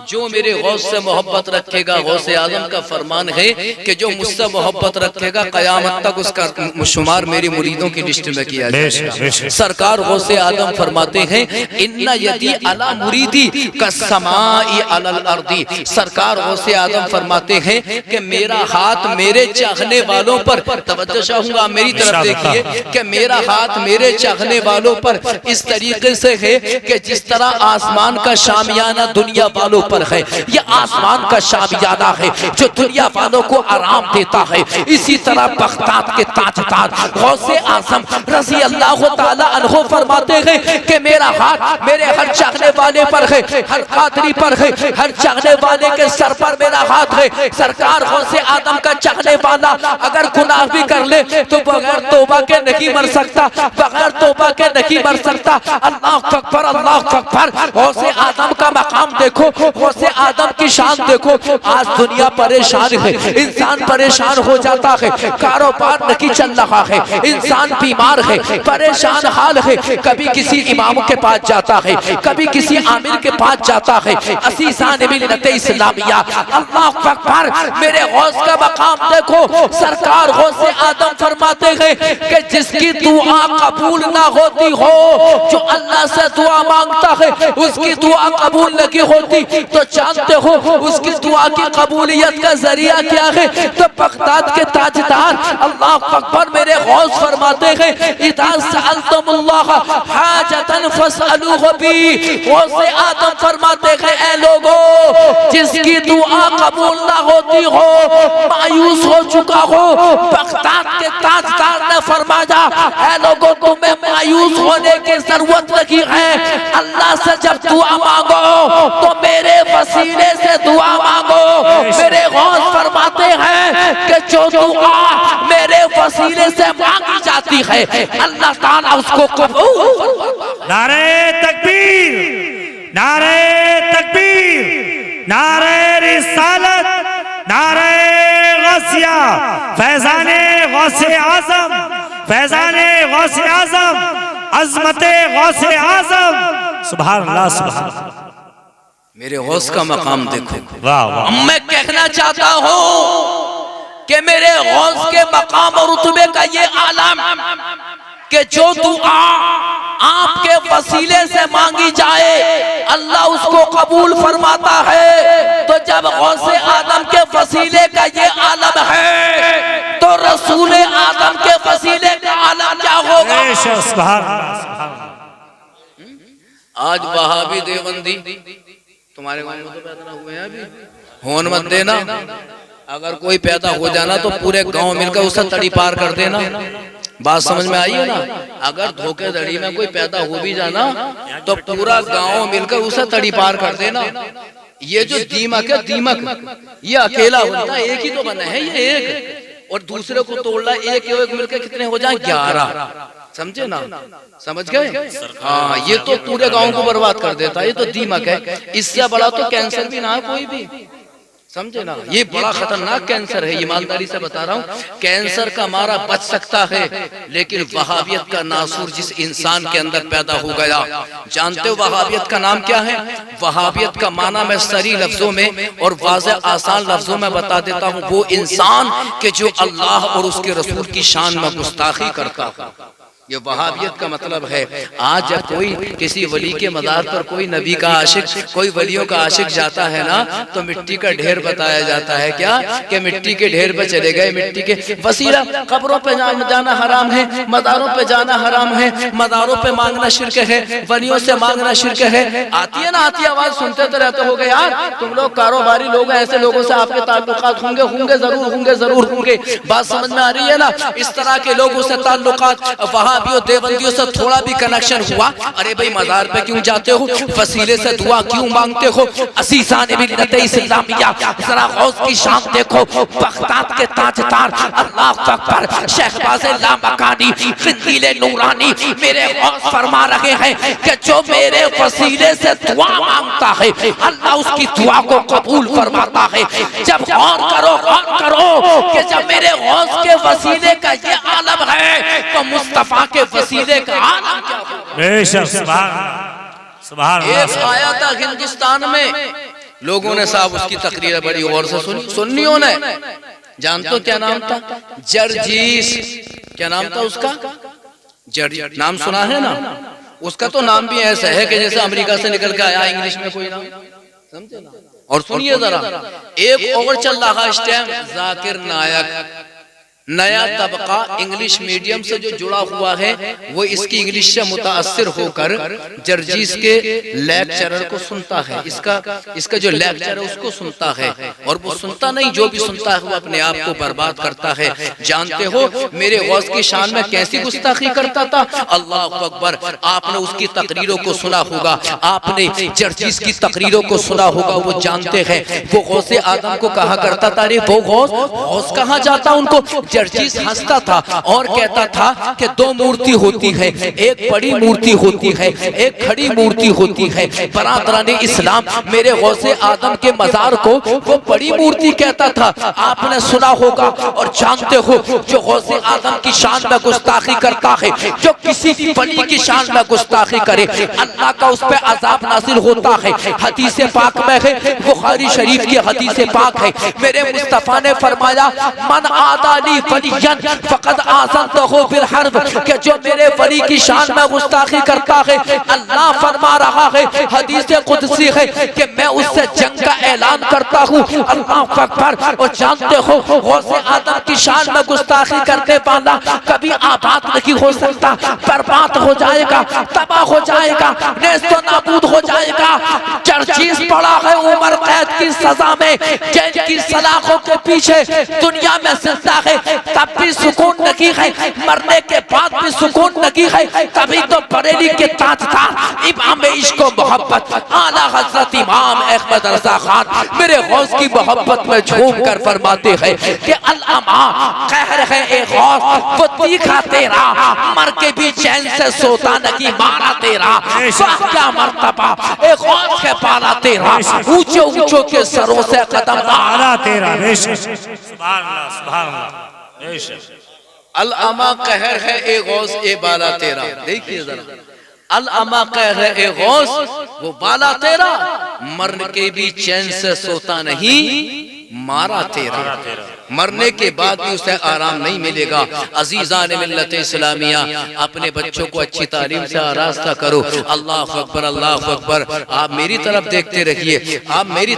जो मेरे गौस से मोहब्बत रखेगा, गौसे आदम का फरमान है कि जो मुझसे मोहब्बत रखेगा क़यामत तक उसका शुमार मेरी मुरीदों की लिस्ट में किया जाएगा। सरकार गौसे आदम फरमाते हैं इन्ना यदी अला मुरीदी कस्समाई अलल अर्दी। सरकार गौसे आदम फरमाते हैं कि मेरा हाथ मेरे चाहने वालों पर, तवज्जो चाहूंगा मेरी तरफ देखिए, कि मेरा हाथ मेरे चाहने वालों पर इस तरीके से है कि जिस तरह आसमान का शामियाना दुनिया वालों पर है, ये आसमान का शामियाना है जो दुनिया वालों को आराम देता है। इसी तरह बगदाद के ताजदार गौसे आज़म रज़ी अल्लाह ताला अन्हु फरमाते हैं कि मेरा हाथ मेरे हर चाहने वाले पर है, हर कादरी पर है, हर चाहने वाले के सर पर मेरा हाथ है। सरकार गौसे आदम का चाहने वाला अगर गुनाह भी कर ले तो बगैर तौबा के नहीं मर सकता, बगैर तौबा के नहीं मर सकता। अल्लाह अकबर, अल्लाह अकबर। गौसे आदम का मकाम देखो, गौसे आदम की शान देखो। आज दुनिया परेशान है, इंसान परेशान हो जाता है, कारोबार नहीं चल रहा है, इंसान बीमार है, परेशान हाल है, कभी किसी इमाम के पास जाता है, कभी किसी आमिर के पास जाता है। असीसाने मिल्लत इस्लामिया, अल्लाह अकबर। मेरे गौस का मकाम देखो, सरकार गौसे आदम फरमाते हैं कि जिसकी दुआ कबूल ना होती हो, जो अल्लाह से दुआ मांगता है उसकी दुआ कबूल नहीं होती, तो जानते हो उसकी दुआ की कबूलियत का जरिया क्या है? तो बगदाद के ताजदार अल्लाह अकबर मेरे गौस फरमाते हैं इदा सअलतुमुल्लाह हाजतन फसअलूहु बी। गौसे आदम फरमाते हैं ऐ लोगों, जिसकी दुआ कबूल ना होती हो, मायूस हो चुका हो, बगदाद के ताजदार ने फरमाया ऐ लोगों तुम्हें मायूस होने की जरूरत नहीं है। अल्लाह से जब दुआ मांगो तो मेरे वसीले से दुआ मांगो। मेरे गौस फरमाते हैं कि जो दुआ मेरे वसीले से मांगी जाती है अल्लाह ताला उसको कबूल। नारे तकबीर, नारे रिसालत, नारे गौसिया, फैजाने गौसे आजम, फैजाने गौसे आजम, अजमते गौसे आजम। सुभान अल्लाह, सुभान अल्लाह। मेरे गौस का मकाम देखो। वाह वाह। मैं कहना चाहता हूँ कि मेरे गौस के मकाम और रुतबे का ये आलम कि जो दुआ आपके वसीले से मांगी जाए अल्लाह उसको कबूल फरमाता है। तो जब गौसे आदम के वसीले का ये आलम है तो रसूल आदम के वसीले का आलम क्या होगा? सुभान अल्लाह, सुभान अल्लाह। आज वहाबी देवबंदी तुम्हारे गांव में तो पैदा हुए हैं, अभी होन मत देना। अगर कोई पैदा हो जाना तो पूरे गांव मिलकर उसे तड़ी पार कर देना। बात समझ में आई है ना? अगर धोखेधड़ी में कोई पैदा हो भी जाना तो पूरा गांव मिलकर उसे तड़ी पार कर देना। ये जो दीमक है, दीमक ये अकेला होता है, एक ही तो बना है ये एक, और दूसरे को तोड़ना एक एक मिलकर कितने हो जाए? 11। समझे ना? समझ गए? हाँ, ये तो पूरे गांव को बर्बाद कर देता है। ये तो दीमक है, इससे बड़ा तो कैंसर भी ना है कोई भी। समझे ना? ये बड़ा खतरनाक कैंसर है, ईमानदारी से बता रहा हूँ। कैंसर का मारा बच सकता है, लेकिन वहाबियत का नासूर जिस इंसान के अंदर पैदा हो गया, जानते हो वहाबियत का नाम क्या है? वहाबियत का माना मैं सरी लफ्जों में और वाज़ेह आसान लफ्जों में बता देता हूँ। वो इंसान के जो अल्लाह और उसके रसूल की शान में गुस्ताखी करता है, ये वहाबियत का मतलब है। आज जब कोई किसी वली के मज़ार पर कोई नबी का आशिक, कोई वलियों का आशिक जाता है ना, तो मिट्टी का ढेर बताया जाता है। क्या कि मिट्टी के ढेर पे चले गए, मिट्टी के वसीला। कब्रों पे जाना हराम है, मज़ारों पे जाना हराम है, मज़ारों पे मांगना शिर्क है, वलियों से मांगना शिर्क है। आती है ना, आती है आवाज, सुनते तो रहते हो गए यार। तुम लोग कारोबारी लोग हैं, ऐसे लोगों से आपके ताल्लुकात होंगे, होंगे जरूर होंगे, जरूर होंगे। बात समझ में आ रही है ना? इस तरह के लोगों से ताल्लुकात वहाँ देवबंदियों से थोड़ा भी कनेक्शन हुआ, अरे भाई मज़ार पे क्यों जाते हो, वसीले से दुआ क्यों मांगते हो? असीसान मिल्लत इस्लामिया, जरा गौस की शान देखो। बगदाद के ताजदार, अल्लाह अकबर, शहबाज लामकानी, जिंदीले नूरानी, मेरे गौस फरमा रहे हैं कि जो मेरे वसीले से दुआ मांगता है अल्लाह उसकी दुआ को कबूल फरमाता है। जब गौर करो कि जब मेरे गौस के वसीले का ये आलम है तो मुस्तफा के वसीले का आलम क्या होगा? बेशक, सुभान सुभान अल्लाह। एक आया था हिंदुस्तान में, लोगों ने साहब उसकी तकरीर बड़ी गौर से सुनी, सुन्नियों ने। जानते हो क्या नाम था? जर्जीस। क्या नाम था उसका? जर्जीस। नाम सुना है ना? उसका तो नाम भी ऐसा है कि जैसे अमेरिका से निकल के आया इंग्लिश में कोई नाम। समझे ना? और सुनिए जरा, एक और चल रहा इस टाइम, जाकिर नायक। नया तबका इंग्लिश मीडियम से जो जुड़ा हुआ है वो इसकी इंग्लिश से मुतासिर होकर जर्जीस के लेक्चरर को सुनता है, इसका जो लेक्चर है उसको सुनता है। और वो सुनता नहीं, जो भी सुनता है वो अपने आप को बर्बाद करता है। जानते हो मेरे गौस की शान में कैसी गुस्ताखी करता था? अल्लाह अकबर। आपने उसकी तकरीरों को सुना होगा, आपने जर्जीस की तकरीरों को सुना होगा। वो जानते हैं वो गौसे आदम को कहा करता था, अरे वो गौस कहाँ जाता? उनको जर्जीस हंसता था और कहता था कि दो मूर्ति होती है, एक बड़ी मूर्ति होती है, एक खड़ी मूर्ति होती है। बरादराने इस्लाम, मेरे गौसे आदम के मजार को वो बड़ी मूर्ति कहता था, आपने सुना होगा। और जानते हो जो गौसे आदम की शान में गुस्ताखी करता है, जो किसी वली की शान में गुस्ताखी करे, अल्लाह का उस पर अजाब नाजिल होता है। हदीस पाक में है, बुखारी शरीफ की हदीस पाक है, मेरे मुस्तफा ने फरमाया, मन आदाली वलियन फकद आज़नतहु बिल हर्ब, कि जो मेरे वली की शान में गुस्ताखी करता है, अल्लाह फरमा रहा है, हदीस कुदसी है कि मैं उससे जंग का ऐलान करता हूँ। अल्लाह अकबर। और जानते हो गौसे आदम की शान में गुस्ताखी करने वाला कभी आबाद नहीं हो सकता, बर्बाद हो जाएगा, तबाह हो जाएगा, नेस्तो नाबूद हो जाएगा। जर्जीस पड़ा है उम्र कैद की सजा में, जेल की सलाखों के पीछे दुनिया में जिंदा है, तब भी सुकून नहीं है, मरने के बाद भी सुकून नहीं है। तभी तो बरेली के ताजदार इमाम इश्क व मोहब्बत आला हजरत इमाम अहमद रज़ा खान मेरे गौस की मोहब्बत में झूम कर फरमाते हैं कि अल-अमा कहर है ए गौस वो तीखा तेरा, मर के भी चैन से सोता नहीं मारा तेरा। वाह क्या मर्तबा ए गौस के पाला तेरा, ऊंचे ऊंचों के सरों से कदम आला तेरा। सुभान अल्लाह, सुभान अल्लाह। अल-अमा कहर है ए गौस ए बाला तेरा। देखिए जरा, अल-अमा कहर है ए गौस वो बाला तेरा, मरने के भी चैन से सोता नहीं मारा तेरा। मरने के बाद भी उसे आराम नहीं मिलेगा। अजीजान मिल्लत इस्लामिया, अपने बच्चों को अच्छी तालीम से आरास्ता करो। अल्लाह अकबर, अल्लाह अकबर। आप मेरी तरफ देखते रहिए, आप मेरी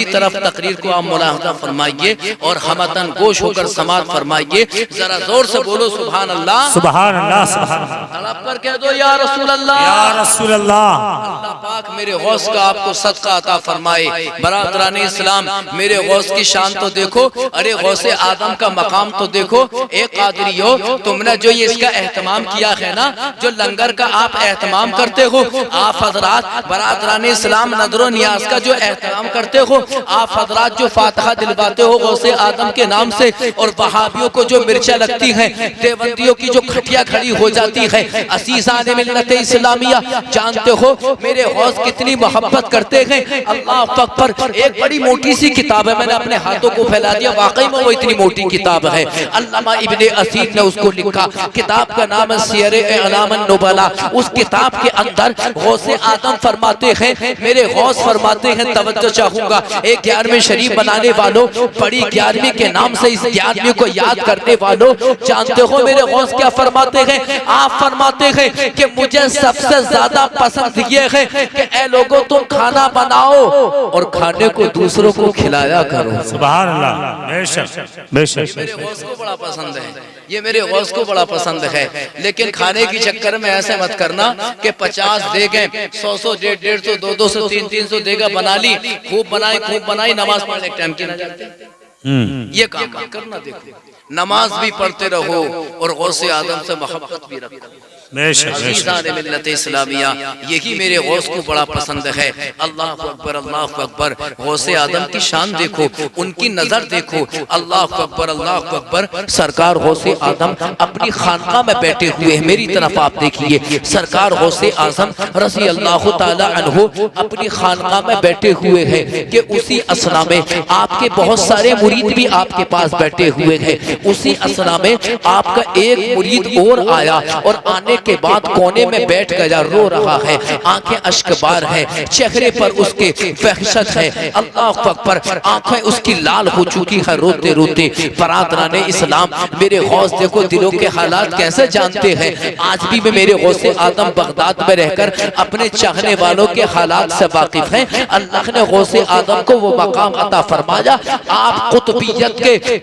तरफ तकरीर को आप मुलाहजा फरमाइए और हमतन गोश होकर समात फरमाइए। जरा जोर से बोलो सुभान अल्लाह, सुभान अल्लाह, सुभान अल्लाह। तड़प कर कह दो या रसूल अल्लाह, या रसूल अल्लाह। अल्लाह पाक मेरे गौस का आपको सदका अता फरमाए। बरादरान इस्लाम, मेरे गौस की शान तो देखो, अरे गौसे आदम का मकाम तो देखो। एक कादरियो, तुमने जो ये इसका एहतमाम किया है ना, जो लंगर का आप एहतमाम करते हो, आप हजरात बरादरान इस्लाम नजरो नियाज का जो एहतमाम करते हो, आप हजरात जो फातिहा दिलवाते हो गौसे आदम के नाम से, और वहाबियों को जो मिर्चा लगती है, देवबंदियों की जो खटिया खड़ी हो जाती है, असीसाने मिल्लत इस्लामिया जानते हो मेरे गौस कितनी मोहब्बत करते हैं। अल्लाह अकबर। एक बड़ी मोटी सी किताब है, मैंने अपने हाथों को फैला दिया, वाकई में वो इतनी मोटी किताब है। अल्लामा इब्ने असीर ने उसको लिखा, किताब का नाम है सियर-ए-अलाम नुबला। उस किताब के अंदर गौसे आदम फरमाते हैं, मेरे गौस फरमाते हैं, तवज्जो चाहूंगा एक 11वीं शरीफ बनाने वालों, बड़ी 11वीं के नाम से इस 11वीं को याद करने वालों, जानते हो मेरे गौस क्या फरमाते हैं? आप फरमाते हैं कि मुझे सबसे ज्यादा पसंद ये है कि ऐ लोगों तुम खाना बनाओ और खाने को दूसरों को खिलाया करो। सुभान अल्लाह। बेशक बेशक। मेरे गौस को बड़ा पसंद है, ये मेरे गौस को बड़ा पसंद है। लेकिन खाने के चक्कर में ऐसे मत करना कि 50 दे गए, 100 150 200 300 देगा, बना ली, खूब बनाई, नमाज पढ़ने के टाइम की ना जाते। ये काम मत करना। देखो नमाज भी पढ़ते रहो और गौसे आदम से मोहब्बत भी रखो। मिल्लत इस्लामिया, यही मेरे गौस को बड़ा पसंद है। अल्लाह अकबर, अल्लाह अकबर। गौसे आदम की शान देखो, उनकी नजर देखो। अल्लाह अकबर, अल्लाह अकबर। सरकार गौसे आदम अपनी खानका में बैठे हुए हैं, मेरी तरफ आप देखिए। सरकार गौसे आजम रज़ी अल्लाह ताला अन्हु अपनी खानका में बैठे हुए हैं कि उसी असना में आपके बहुत सारे मुरीद भी आपके पास बैठे हुए हैं। उसी असना में आपका एक मुरीद और आया और आने के बाद कोने में बैठ गया, रो रहा है, आंखें अश्कबार है, चेहरे पर उसके वहशत है। अल्लाह अकबर। आंखें उसकी लाल हो चुकी है रोते रोते। बरादराने इस्लाम, मेरे गौस देखो दिलों के हालात कैसे जानते हैं। आज भी मैं मेरे गौसे आदम बगदाद में रहकर अपने चाहने वालों के हालात से वाकिफ हैं। अल्लाह ने गौसे आदम को वो मकाम अता फरमाया। आप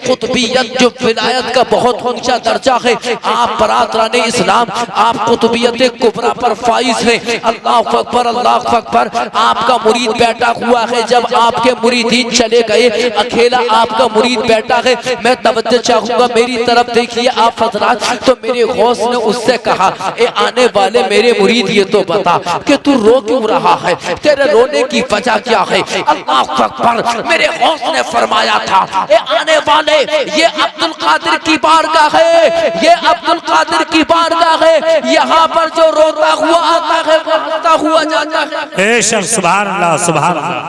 कुतुबियत जो विलायत का बहुत ऊंचा दर्जा है, आप बरादराने इस्लाम आप कुतुबियत कुबरा पर फाइज है। अल्लाह अकबर, अल्लाह अकबर। आपका मुरीद बैठा हुआ है, जब आपके मुरीदीन चले गए, अकेला आपका मुरीद बैठा है। मैं तवज्जो चाहूंगा, मेरी तरफ देखिए आप हजरात। तो मेरे गौस ने उससे कहा, ए आने वाले मेरे मुरीद ये तो बता कि तू रो क्यों रहा है, तेरे रोने की वजह क्या है? अल्लाह अकबर। मेरे गौस ने फरमाया था, ए आने वाले ये अब्दुल कादिर की बारगाह है, ये अब्दुल कादिर की बारगाह है। यहाँ पर जो रोता हुआ आता है वो रोता हुआ जाता है। बेशक सुभान अल्लाह, सुभान अल्लाह।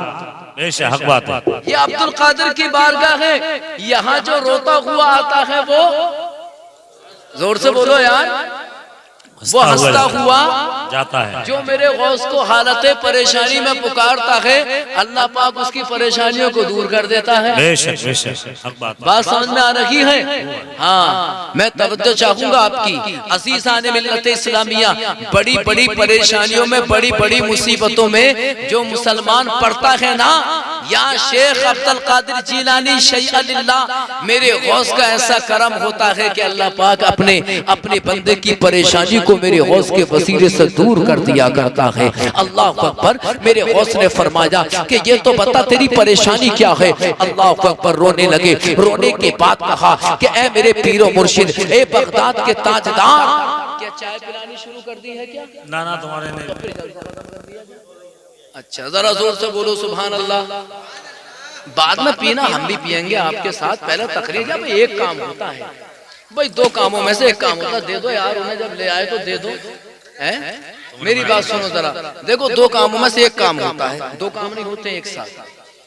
बेशक हक बात है। ये अब्दुल कादिर की बारगाह है, यहाँ जो रोता हुआ आता है वो, जोर से बोलो यार, वो हंसता हुआ जाता है। जो मेरे गौस को हालत परेशानी में पुकारता है, अल्लाह पाक उसकी परेशानियों को दूर कर देता है। बेशक बेशक हक बात समझ में आ रही है? हाँ, मैं तवज्जो चाहूंगा आपकी। असीसाने मिल्लत इस्लामिया, बड़ी बड़ी परेशानियों में, बड़ी बड़ी मुसीबतों में जो मुसलमान पड़ता है ना, या शेख अब्दुल कादिर जिलानी शैअल्लाह, मेरे गौस का ऐसा करम होता है कि अल्लाह पाक अपने बंदे की परेशानी को मेरे गौस के वसीले से दूर कर दिया करता है। अल्लाह अकबर। मेरे गौस ने फरमाया कि ये तो बता तेरी परेशानी क्या है। अल्लाह अकबर। रोने लगे। रोने के बाद कहा कि ए मेरे पीरो मुर्शिद, ए बगदाद के ताजदार, क्या चाय पिलानी शुरू कर दी है क्या? ना ना तुम्हारे नहीं। अच्छा जरा जोर से बोलो सुभान अल्लाह। बाद में पीना हम भी पियेंगे आपके साथ, पहले तकरीर जब एक काम होता है भाई, दो कामों में से एक काम होता है। दे दो यार उन्हें, जब ले आए तो दे दो। हैं मेरी बात सुनो जरा, देखो दो कामों में से एक काम होता है, दो काम नहीं होते एक साथ,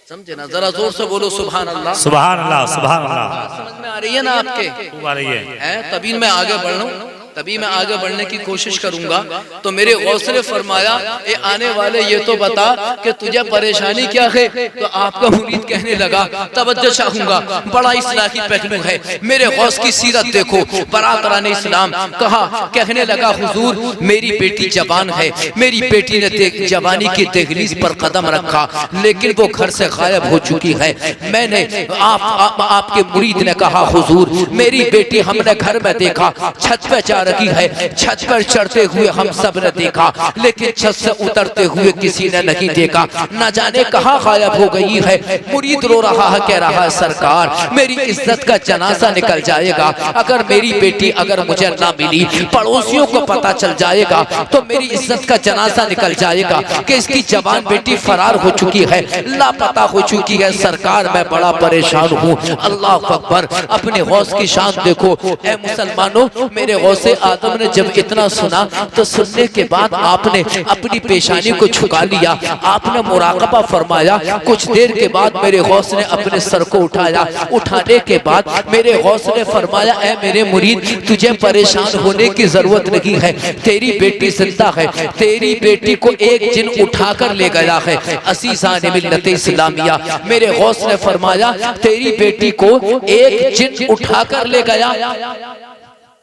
समझे ना? जरा जोर से बोलो सुभान अल्लाह। सुभान अल्लाह सुभान अल्लाह। समझ में आ रही है ना आपके? आ रही है। तभी मैं आगे बढ़ रहा हूँ, तभी मैं आगे बढ़ने की कोशिश करूंगा। तो मेरे गौस ने फरमाया, ए आने वाले ये तो बता कि तुझे परेशानी क्या है। तो आपका मुरीद कहने लगा, तवज्जो चाहूंगा, बड़ा इस्लाही पहलू है। मेरे गौस की सीरत देखो, बरातरान इस्लाम कहा, कहने लगा हुजूर मेरी बेटी जवान है, मेरी बेटी ने जवानी की दहलीज पर कदम रखा, लेकिन वो घर से गायब हो चुकी है। मैंने आपके मुरीद ने कहा, हुजूर मेरी बेटी हमने घर में देखा, छत पे जा रखी है, छत पर चढ़ते हुए हम सब ने देखा, लेकिन छत से उतरते हुए किसी ने नहीं देखा, न जाने कहाँ गायब हो गई है। मुरीद रो रहा है, कह रहा है सरकार मेरी इज्जत का जनाजा निकल जाएगा, अगर मेरी बेटी अगर मुझे ना मिली, पड़ोसियों को पता चल जाएगा तो मेरी इज्जत का जनाजा निकल जाएगा कि इसकी जवान बेटी फरार हो चुकी है, लापता हो चुकी है। सरकार मैं बड़ा परेशान हूँ। अल्लाह अकबर। अपने गौस की शान देखो। ए मुसलमानों, मेरे गौसे आदम ने जब इतना सुना तो सुनने के बाद आपने अपनी पेशानी को झुका लिया, आपने मुराकबा फरमाया। कुछ देर के बाद मेरे गौस ने अपने सर को उठाया, उठाने के बाद मेरे गौस ने फरमाया, ऐ मेरे मुरीद तुझे परेशान होने की जरूरत नहीं है, तेरी बेटी जिंदा है, तेरी बेटी को एक जिन उठाकर ले गया है। असीज़ान मिल्लत इस्लामिया, मेरे गौस ने फरमाया तेरी बेटी को एक जिन उठाकर ले गया,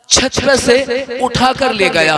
छत पे से उठाकर ले गया।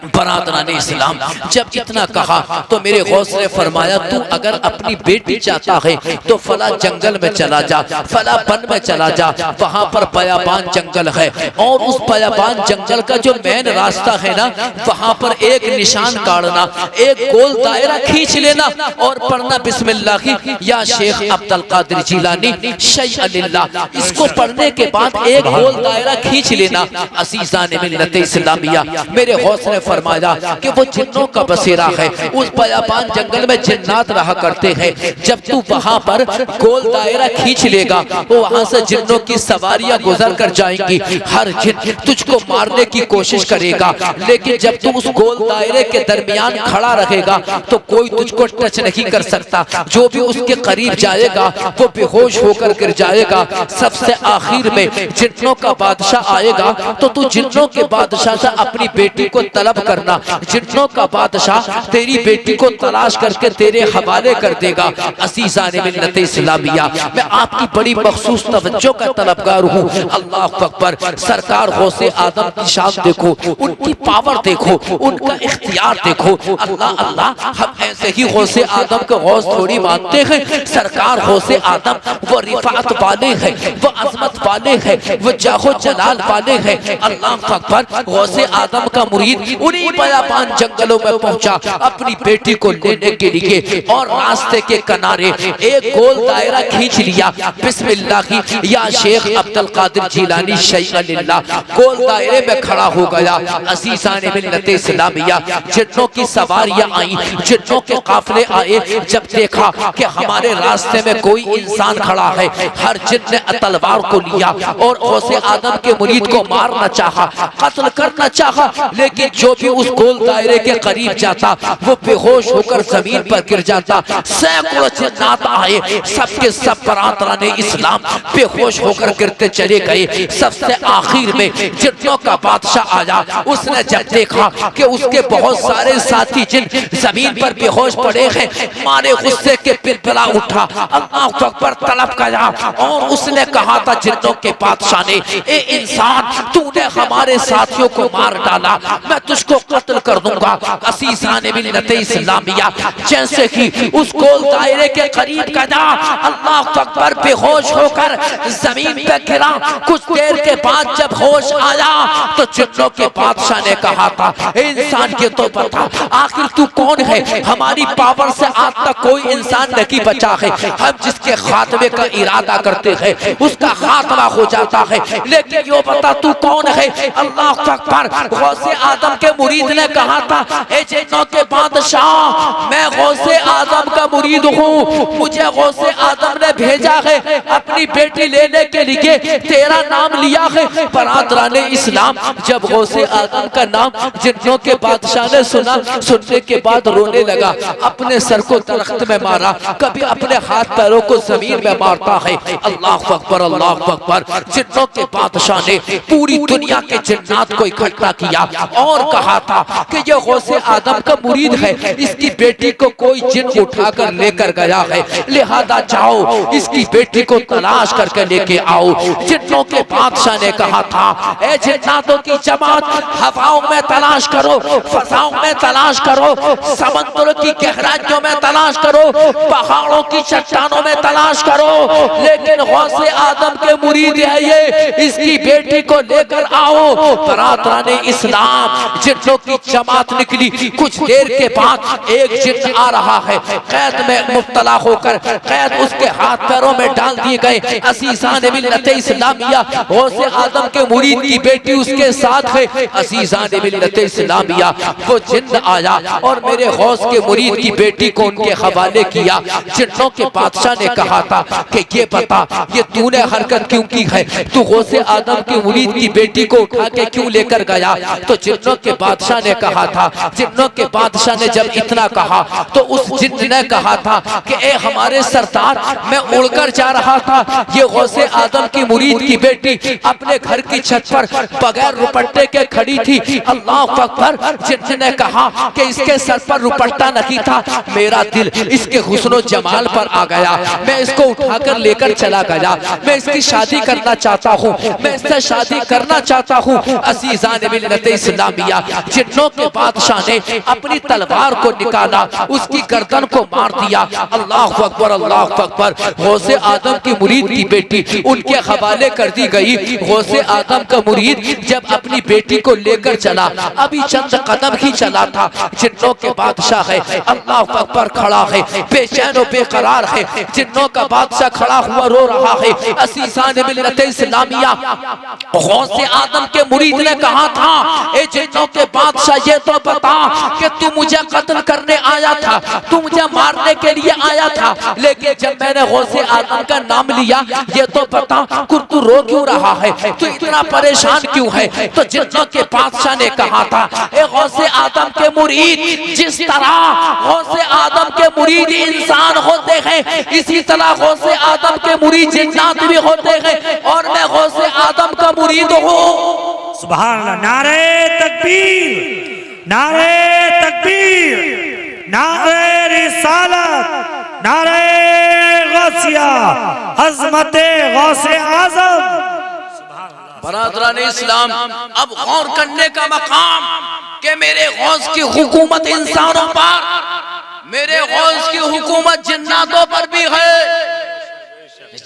बरादरान इस्लाम जब इतना कहा तो मेरे गौस ने फरमाया, तू अगर अपनी बेटी चाहता है तो फला जंगल में चला जा, फला वन में चला जा, वहां पर बयाबान जंगल है, और उस बयाबान जंगल का जो मेन रास्ता है ना, वहां पर एक निशान काटना, एक गोल दायरा खींच लेना और पढ़ना बिस्मिल्लाह या शेख अब्दुल कादिर जिलानी शैअ लिल्लाह। इसको पढ़ने के बाद एक गोल दायरा खींच लेना। असीज़ान मिल्लत इस्लामिया, मेरे गौस ने फरमाया कि वो जिन्नों का बसेरा है, उस बयाबान जंगल में जिन्नात रहा करते हैं। जब तू वहां पर गोल दायरा खींच लेगा तो वहां से जिन्नों की सवारियां गुजर कर जाएंगी, हर जिन तुझको मारने की कोशिश करेगा, लेकिन जब तू उस गोल दायरे के दरमियान खड़ा रहेगा तो कोई तुझको टच नहीं कर सकता। जो भी उसके करीब जाएगा वो बेहोश होकर गिर जाएगा। सबसे आखिर में जिन्नों का बादशाह आएगा तो तू जिन्नों के बादशाह से अपनी बेटी को तलब करना, जिन्नों का बादशाह तेरी बेटी को तलाश करके तेरे हवाले कर देगा। असीज़ान मिल्लत इस्लामिया, मैं आपकी बड़ी मखसूस तवज्जो का तलबगार हूँ। अल्लाह अकबर। सरकार गौसे आदम की शान देखो, उनकी पावर देखो, उनका इख्तियार देखो। अल्लाह अल्लाह, हम ऐसे ही गौसे आदम को गौस थोड़ी मानते हैं। सरकार गौसे आदम वो रिफात वाले हैं, वो अजमत वाले हैं, वो जाहो जलाल वाले हैं। अल्लाह अकबर। गौसे आदम का मुरीद उन्हीं बयाबान जंगलों में पहुंचा अपनी बेटी को लेने के लिए, और रास्ते के किनारे एक गोल दायरा खींच लिया, बिस्मिल्लाह या शेख अब्दुल कादिर जिलानी शैअ लिल्लाह। गोल दायरे में खड़ा हो गया। असीज़ान मिल्लत इस्लामिया, जिन्नों की सवारियां आई, जिन्नों के काफिले आए, जब देखा कि हमारे रास्ते में कोई इंसान खड़ा है, हर जिन ने तलवार को लिया और गौसे आदम के मुरीद को मारना चाहा, कत्ल करना चाहा, लेकिन जो भी उस गोल दायरे के करीब जाता वो बेहोश होकर जमीन पर गिर जाता। सैकड़ों जिन्नात आए, सबके सब बरातरान इस्लाम बेहोश होकर गिरते चले गए। सबसे आखिर में जिन्नों का बादशाह आया, उसने जब देखा कि उसके बहुत सारे साथी जिन जमीन पर बेहोश पड़े हैं, मारे गुस्से के पिलपिला उठा, अल्लाह अकबर तलब गया और उसने कहा था जिन्नों के बादशाह ने, ए इंसान तू तूने हमारे साथियों को मार डाला, मैं तुझको कत्ल कर दूंगा। असीसाने मिल्लत इस्लामिया जैसे ही उस गोल दायरे के करीब गया, अल्लाह अकबर बेहोश होकर जमीन पे गिरा। कुछ देर के बाद जब होश आया तो जिन्नों के बादशाह ने कहा था, इंसान के तो बता आखिर तू कौन है? हमारी पावर से आज तक कोई इंसान नहीं बचा है। हम जिसके खात्मे का इरादा करते हैं उसका खात्मा हो जाता है, लेकिन यो बता तू कौन है? अल्लाह अकबर। गौसे आदम के मुरीद ने कहा था, ए जिन्नों के बादशाह, मैं गौसे आदम का मुरीद हूँ, मुझे गौसे आदम ने भेजा है अपनी बेटी लेने के लिए, तेरा नाम लिया है। बरादराने इस्लाम, जब गौसे आदम का नाम जिन्नों के बादशाह ने सुना, सुनने के बाद रोने लगा, अपने सर को दरख्त में मारा, कभी अपने हाथ पैरों को जमीन में मारता है। अल्लाह अकबर, अल्लाह अकबर। जिन्नों के बादशाह ने पूरी दुनिया के जिन्नात को इकट्ठा किया और कहा था कि ये गौसे आदम का मुरीद है, इसकी बेटी को कोई जिन्न उठाकर लेकर गया है, लिहाजा जाओ इसकी बेटी को तलाश करके लेके आओ। जिन्नों के बादशाह ने कहा था, ए जिन्नातों की जमात, हवाओं में तलाश करो, फजाओं में तलाश करो, समंदरों की गहराइयों में तलाश करो, पहाड़ों की चट्टानों में तलाश करो, लेकिन गौसे आदम के मुरीद है ये, इसकी बेटी को लेकर आओ। बरादराने इस्लाम, जिन्नों की जमात निकली। कुछ देर के बाद एक जिन्न आ रहा है, कैद में मुब्तला होकर, कैद उसके हाथ पैरों में डाल दिए गए। असीसाने मिल्लत इस्लामिया, गौसे आदम के मुरीद की बेटी उसके साथ है। असीसाने मिल्लत इस्लामिया, वो जिन्न आया और मेरे गौस के मुरीद की बेटी को उनके हवाले किया। जिन्नों के बादशाह ने कहा था कि ये बता, ये तूने हरकत क्यों की है? तू गौसे आदम के मुरीद की बेटी को उठा के क्यों लेकर गया? तो जिन्नों के बादशाह ने कहा था, जिन्नों के बादशाह ने जब इतना कहा तो उस जिन्न ने कहा था कि ए हमारे सरदार, मैं उड़कर जा रहा था, ये गौसे आदम की मुरीद की बेटी अपने घर की छत पर बगैर रुपट्टे के खड़ी थी। अल्लाह अकबर। जिन्न ने कहा कि इसके सर पर रुपट्टा नहीं था, मेरा दिल इसके हुस्नो जमाल पर आ गया, मैं इसको उठाकर लेकर चला गया, मैं इसकी शादी करना चाहता हूँ, मैं इससे शादी करना चाहता हूँ। असीज़ान मिल्लत इस्लामिया, जिन्नों के बादशाह ने अपनी तलवार को निकाला, उसकी गर्दन को मार दिया। अल्लाह अकबर, अल्लाह अकबर। गौसे आदम की मुरीद की बेटी उनके हवाले कर दी गई। गौसे आदम का मुरीद जब अपनी बेटी को लेकर चला, अभी चंद कदम ही चला था, जिन्नों के बादशाह है, अल्लाह अकबर, खड़ा है, बेचैन बेकरार है। जिन्नों का बादशाह खड़ा हुआ रो रहा है। असीसाने मिल्लत इस्लामिया, गौसे आदम के मुरीद ने कहा था, ए जिन्नों के बादशाह, ये तो बता कि तू मुझे कत्ल करने आया था, तू मुझे मारने के लिए आया था, लेकिन जब मैंने गौसे आदम का नाम लिया, ये तो बता तू रो क्यों रहा है, तू इतना परेशान क्यों है? तो जिन्नों के बादशाह ने कहा था, ए गौसे आदम के मुरीद, जिस तरह गौसे आदम के मुरीद इंसान होते हैं, इसी तरह गौसे आदम के मुरीद जिन्नात भी होते हैं, और मैं गौसे आदम का मुरीद हूँ। सुभान अल्लाह। नारे तकबीर, नारे तकबीर, नारे रिसालत, नारे गौसिया, अज़मते गौसे आज़म। बरादरान इस्लाम, अब गौर करने का मकाम कि मेरे गौस की हुकूमत इंसानों पर, मेरे गौस की हुकूमत जिन्नातों पर भी है।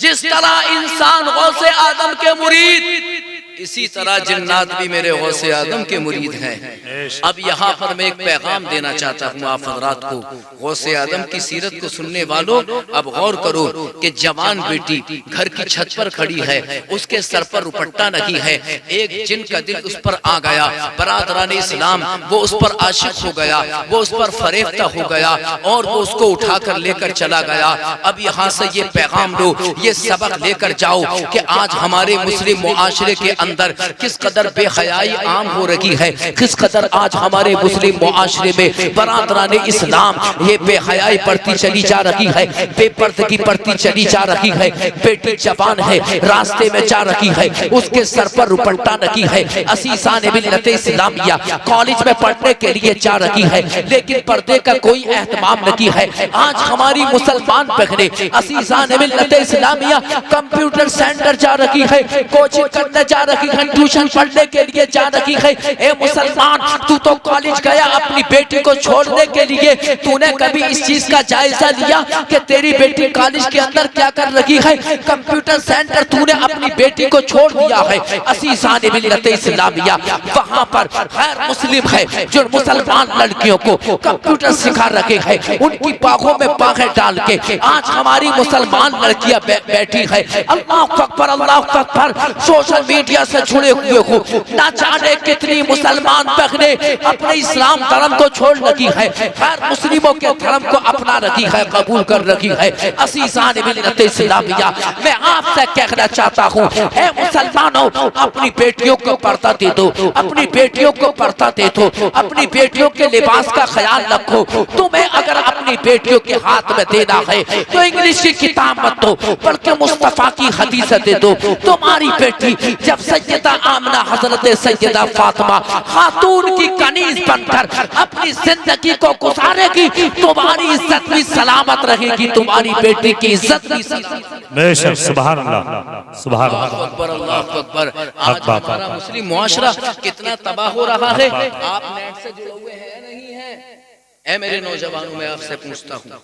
जिस तरह इंसान गौसे आदम के मुरीद, इसी तरह जिन्नात भी मेरे गौसे आदम के मुरीद हैं। अब यहाँ पर मैं एक पैगाम देना चाहता हूँ आप हज़रात को, गौसे आदम की सीरत को सुनने वालों, अब गौर करो कि जवान बेटी घर की छत पर खड़ी है, उसके सर पर रुपट्टा नहीं है, एक जिन का दिल उस पर आ गया। बरादरान इस्लाम, वो उस पर आशिक हो गया, वो उस पर फरेफ्ता हो गया और वो उसको उठाकर लेकर चला गया। अब यहाँ से ये पैगाम लो, ये सबक लेकर जाओ कि आज हमारे मुस्लिम मुआशरे के अंदर किस कदर बेहयाई आम हो रही है, किस कदर आज हमारे मुस्लिम मुआशरे में बरादराने इस्लाम ये बेहयाई बढ़ती चली जा रही है, बेपर्दगी बढ़ती चली जा रही है। बेटी जवान है, रास्ते में जा रही है, उसके सर पर रुपट्टा नहीं है, असीसाने मिल्लत इस्लामिया कॉलेज में पढ़ने के लिए जा रही है, लेकिन पर्दे का कोई एहतमाम नहीं है। आज हमारी मुसलमान बहने असीसाने मिल्लत इस्लामिया कंप्यूटर सेंटर जा रही है, कोचिंग करने जा रही रखी है, ट्यूशन पढ़ने के लिए जा रखी है। ए मुसलमान, तू तो कॉलेज गया अपनी बेटी को छोड़ने के लिए, तूने कभी इस चीज का जायजा लिया कि तेरी बेटी कॉलेज के अंदर क्या कर रही है? कंप्यूटर सेंटर तूने अपनी बेटी को छोड़ दिया है। असीसाने मिल्लत इस्लामिया वहां पर गैर मुस्लिम है जो मुसलमान लड़कियों को कंप्यूटर सिखा रखे हैं, उनकी बाहों में बाहें डाल के आज हमारी मुसलमान लड़कियां बैठी है। अल्लाह अकबर, अल्लाह अकबर। सोशल मीडिया से जुड़े हुए हो, ना जाने कितनी मुसलमान बहने अपने इस्लाम धर्म को छोड़ रखी है, गैर मुस्लिमों के धर्म को अपना रखी है, कबूल कर रखी है। असीसाने मिल्लत इस्लामिया, मैं आपसे कहना चाहता हूँ, ए मुसलमानों, अपनी बेटियों को पर्दा दे दो, अपनी बेटियों को पर्दा दे दो, अपनी बेटियों के लिबास का ख्याल रखो। तुम्हें अगर अपनी बेटियों के हाथ में देना है तो इंग्लिश की किताब मत दो, बल्कि मुस्तफा की हदीस दे दो। तुम्हारी बेटी जब सैयदा आमना हजरत सैयदा फातिमा खातून की कनीज बनकर अपनी जिंदगी को गुजारेगी, तुम्हारी इज्जत भी सलामत रहेगी, तुम्हारी बेटी की इज्जत भी बेशक। सुभान अल्लाह, सुभान अल्लाह, अकबर, अल्लाह अकबर। आज हमारा मुस्लिम मुआशरा कितना तबाह हो रहा है। आप नेट से जुड़े हुए हैं नहीं है? ऐ मेरे नौजवानों, मैं आपसे पूछता हूँ,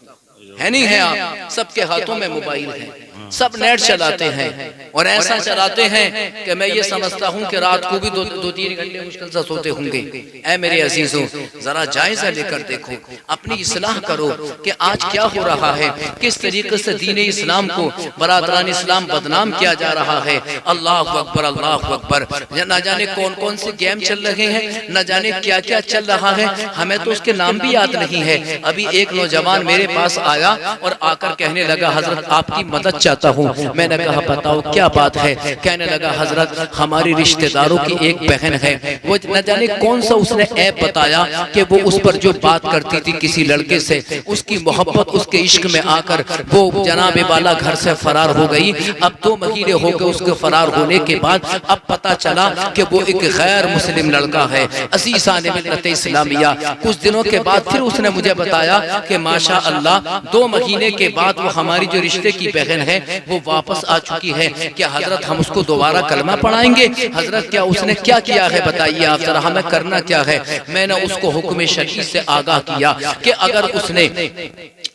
है नहीं है? आप सबके हाथों में मोबाइल है, सब नेट चलाते हैं और ऐसा चलाते हैं कि मैं ये समझता हूँ कि रात को भी 2-3 घंटे मुश्किल से सोते होंगे। ऐ मेरे अजीजों, जरा जायजा लेकर देखो, अपनी इस्लाह करो कि आज क्या हो रहा है, किस तरीके से दीन इस्लाम को, बरादरान इस्लाम बदनाम किया जा रहा है। अल्लाह अकबर, अल्लाह अकबर। न जाने कौन कौन से गेम चल रहे हैं, न जाने क्या क्या चल रहा है, हमें तो उसके नाम भी याद नहीं है। अभी एक नौजवान मेरे पास आया और आकर कहने लगा, हजरत आपकी मदद चाहता हूँ। मैंने कहा बताओ क्या बात है? कहने लगा, हजरत हमारी रिश्तेदारों की एक बहन है, वो न जाने कौन सा उसने ऐप बताया कि वो उस पर जो बात करती थी किसी लड़के से, उसकी मोहब्बत, उसके इश्क में आकर वो जनाबे वाला घर से फरार हो गई। अब 2 महीने हो गए उसके फरार होने के बाद, अब पता चला कि वो एक गैर मुस्लिम लड़का है। असीसाने मिल्लत इस्लामिया, कुछ दिनों के बाद फिर उसने मुझे बताया कि माशा अल्लाह 2 महीने के बाद वो हमारी जो रिश्ते की बहन है वो वापस आ चुकी है। क्या हजरत हम उसको दोबारा कलमा पढ़ाएंगे? हजरत क्या उसने क्या किया है बताइए आप जरा, हमें करना क्या है? मैंने उसको हुक्म शरई से आगाह किया कि अगर उसने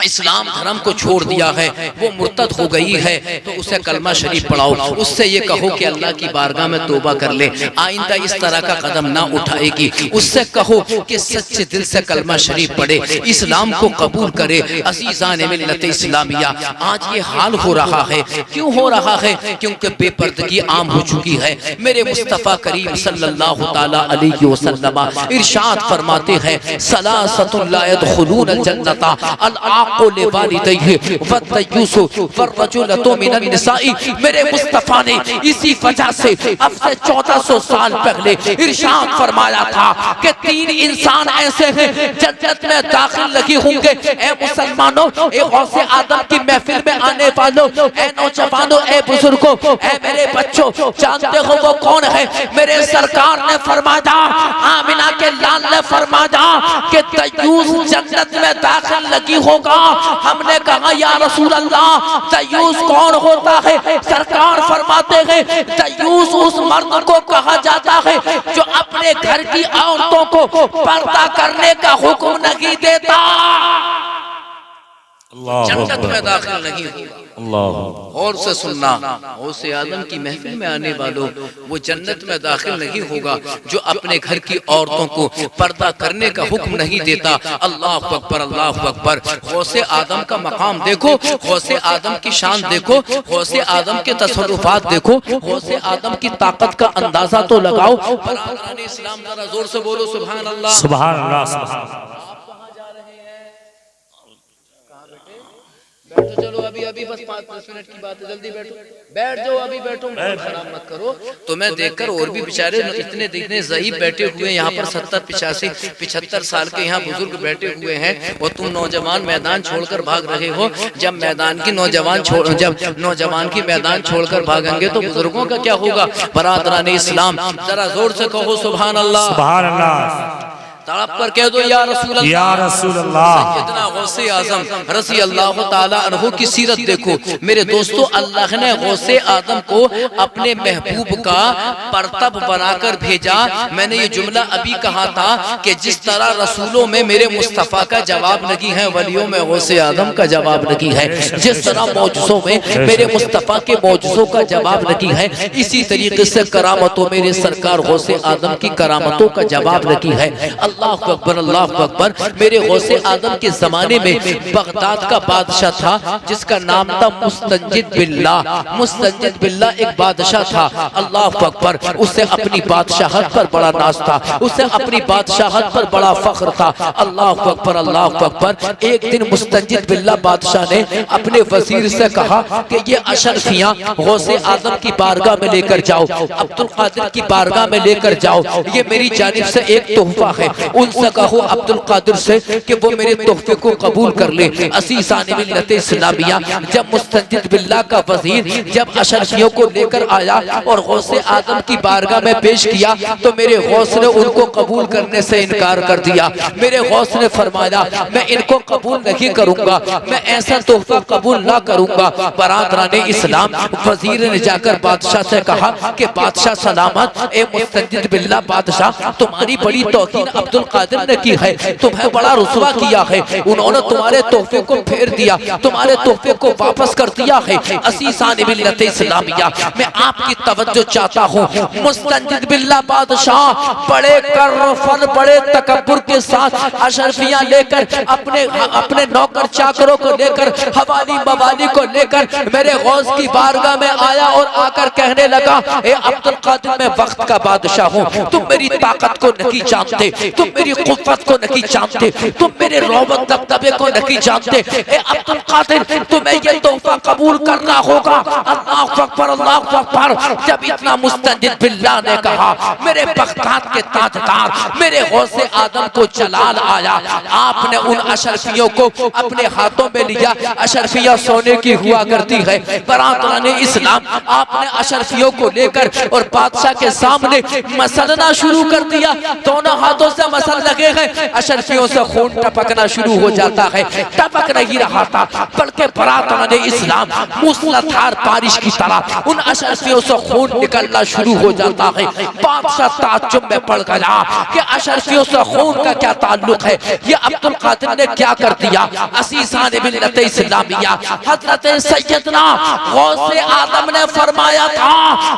इस्लाम धर्म को छोड़ दिया है, वो मुर्तद हो गई है, तो उसे कलमा शरीफ पढ़ाओ, उससे ये कहो कि अल्लाह की बारगाह में तौबा कर ले, आइंदा इस तरह का कदम ना उठाएगी। उससे कहो कि सच्चे दिल से कलमा शरीफ पढ़े, इस्लाम को कबूल करे। अज़ीज़ान मिल्लत इस्लामिया, आज ये हाल हो रहा है। क्यों हो रहा है? क्योंकि बेपर्दगी आम हो चुकी है। मेरे मुस्तफ़ा करीम सल्लल्लाहु तआला अलैहि वसल्लम इरशाद फरमाते हैं, सलासतुन ला यदखुलूनल जन्नता अल आक़ुल वालिदैहि वत्तयूसु वररजुलतु मिनन निसाई। मेरे मुस्तफ़ा ने इसी वजह से अब से 1400 साल पहले इरशाद फरमाया था कि 3 इंसान ऐसे हैं जन्नत में दाखिल नहीं होंगे। ए मुसलमानों, ए गौसे आदम की महफिल में आने वालों, ए नौजवानों, ए बुजुर्गों, ए मेरे बच्चों, जानते हो वो कौन है? मेरे सरकार ने फरमाया, आमिना के लाल ने फरमाया कि तयूस जन्नत में दाखिल नहीं होगा। हमने कहा या रसूल अल्लाह, तयूस कौन होता है? सरकार फरमाते हैं, तयूस उस मर्द को कहा जाता है जो अपने घर की औरतों को पर्दा करने का हुक्म नहीं देता, जन्नत में दाखिल नहीं होगा। और से सुनना, गौसे आदम की महफिल में आने वालों, वो जन्नत में दाखिल नहीं होगा जो अपने घर की औरतों को पर्दा करने का हुक्म नहीं देता। अल्लाह अकबर, अल्लाह अकबर। गौसे आदम का मकाम देखो, गौसे आदम की शान देखो, गौसे आदम के तसर्रुफात देखो, गौसे आदम की ताकत का अंदाजा तो लगाओ। इस्लाम जरा जोर से बोलो सुभान अल्लाह, सुभान अल्लाह, सुभान अल्लाह। बैठो, चलो अभी बस 5-10 मिनट की बात है, जल्दी बैठो, बैठ जाओ, अभी बैठो, खराब मत करो। तो मैं देखकर और भी बेचारे इतने दिखने ज़ईफ बैठे हुए हैं यहाँ पर, 70-85-75 साल के यहाँ बुजुर्ग बैठे हुए हैं, और तुम नौजवान मैदान छोड़कर भाग रहे हो। जब नौजवान की मैदान छोड़कर भागेंगे तो बुजुर्गों का क्या होगा? बरादरान इस्लाम, जरा जोर से कहो सुभान अल्लाह, सुभान अल्लाह। तड़प कर कह दो या रसूल अल्लाह, या रसूल अल्लाह। सैयदना गौसे आजम रज़ी अल्लाह ताला अन्हु की सीरत देखो मेरे दोस्तों। अल्लाह ने गौसे आजम को अपने महबूब का परतब बनाकर भेजा। मैंने ये जुमला अभी कहा था कि जिस तरह रसूलों में मेरे मुस्तफ़ा का जवाब नहीं है, वलियों में गौसे आजम का जवाब नहीं है। जिस तरह मौजज़ों में मेरे मुस्तफ़ा के मौजज़ों का जवाब नहीं है, इसी तरीके से करामतों मेरे सरकार गौसे आजम की करामतों का जवाब नहीं है। अल्लाह अकबर, अल्लाह अकबर। मेरे गौसे आजम के जमाने में बगदाद का बादशाह था जिसका नाम था मुस्तंजिद बिल्ला। मुस्तंजिद बिल्ला एक बादशाह था, अल्लाह अकबर। उसे अपनी बादशाहत पर बड़ा नाज था, उसे अपनी बादशाहत पर बड़ा फख्र था, अल्लाह अकबर, अल्लाह अकबर। एक दिन मुस्तंजिद बिल्ला बादशाह ने अपने वजीर से कहा कि ये अशरफियां गौसे आजम की बारगाह में लेकर जाओ, अब्दुल कादिर की बारगाह में लेकर जाओ, ये मेरी जानिब से एक तोहफा है। उनसे कहो अब्दुल कादिर से कि वो मेरे तोहफे को कबूल कर ले। असीसाने मिल्लत इस्लामिया जब मुस्तंजिद बिल्ला का वजीर जब अशरफियों को लेकर आया और गौसे आजम की बारगाह में पेश किया तो मेरे गौस ने उनको कबूल करने से इनकार कर दिया। मेरे गौस ने फरमाया मैं इनको कबूल नहीं करूंगा, मैं ऐसा तोहफा कबूल ना करूंगा। बरादराने इस्लाम वजीर ने जाकर बादशाह से कहा कि बादशाह सलामत, ए मुस्तंजिद बिल्ला बादशाह, तुम्हारी बड़ी तौहीन अब्दुल कादिर ने की है, तुम्हें बड़ा रुसवा किया है, उन्होंने तुम्हारे तोहफे को फेर दिया, तुम्हारे तोहफे को वापस कर दिया है। असीसाने मिल्लत इस्लामिया मैं आपकी तवज्जो चाहता हूँ। मुस्तंजिद बिल्ला बादशाह बड़े कर्रफल, बड़े तकब्बुर के साथ अशरफियां लेकर अपने नौकर चाकरों को लेकर, हवाली मवाली को लेकर मेरे गौस की बारगाह में आया और आकर कहने लगा, ए अब्दुल कादिर मैं वक्त का बादशाह हूँ, तुम मेरी ताकत को नहीं जानते, तुम मेरी कुव्वत को नहीं जानते, तुम मेरे रौबत दबदबे को नहीं जानते। ए अब्दुल कादिर तुम्हें ये तोहफा कबूल करना होगा। अल्लाह अकबर, अल्लाह अकबर। जब इतना मुस्तंजिद बिल्ला ने कहा मेरे बगदाद के ताजदार मेरे गौसे आदम को जलाल आया, आपने उन अशरफियों को अपने हाथों में लिया। अशरफियां सोने की हुआ करती है, बरादराने इस्लाम आपने अशरफियों को लेकर और बादशाह के सामने मसलना शुरू कर दिया। दोनों हाथों से मसल लगे हैं, अशरफियों से खून टपकना शुरू हो जाता है। टपक नहीं रहा था बल्कि बरादराने इस्लाम मूसलाधार बारिश की तरह उन अशरफियों से खून निकलना शुरू हो जाता है। बादशाह ताज्जुब में पड़ गया कि अशरफियों से खून का क्या ताल्लुक है, ये अब्दुल कादिर ने क्या कर दिया। असीसाने मिल्लत इस्लामिया हजरत सैयदना गौसे आदम ने फरमाया था,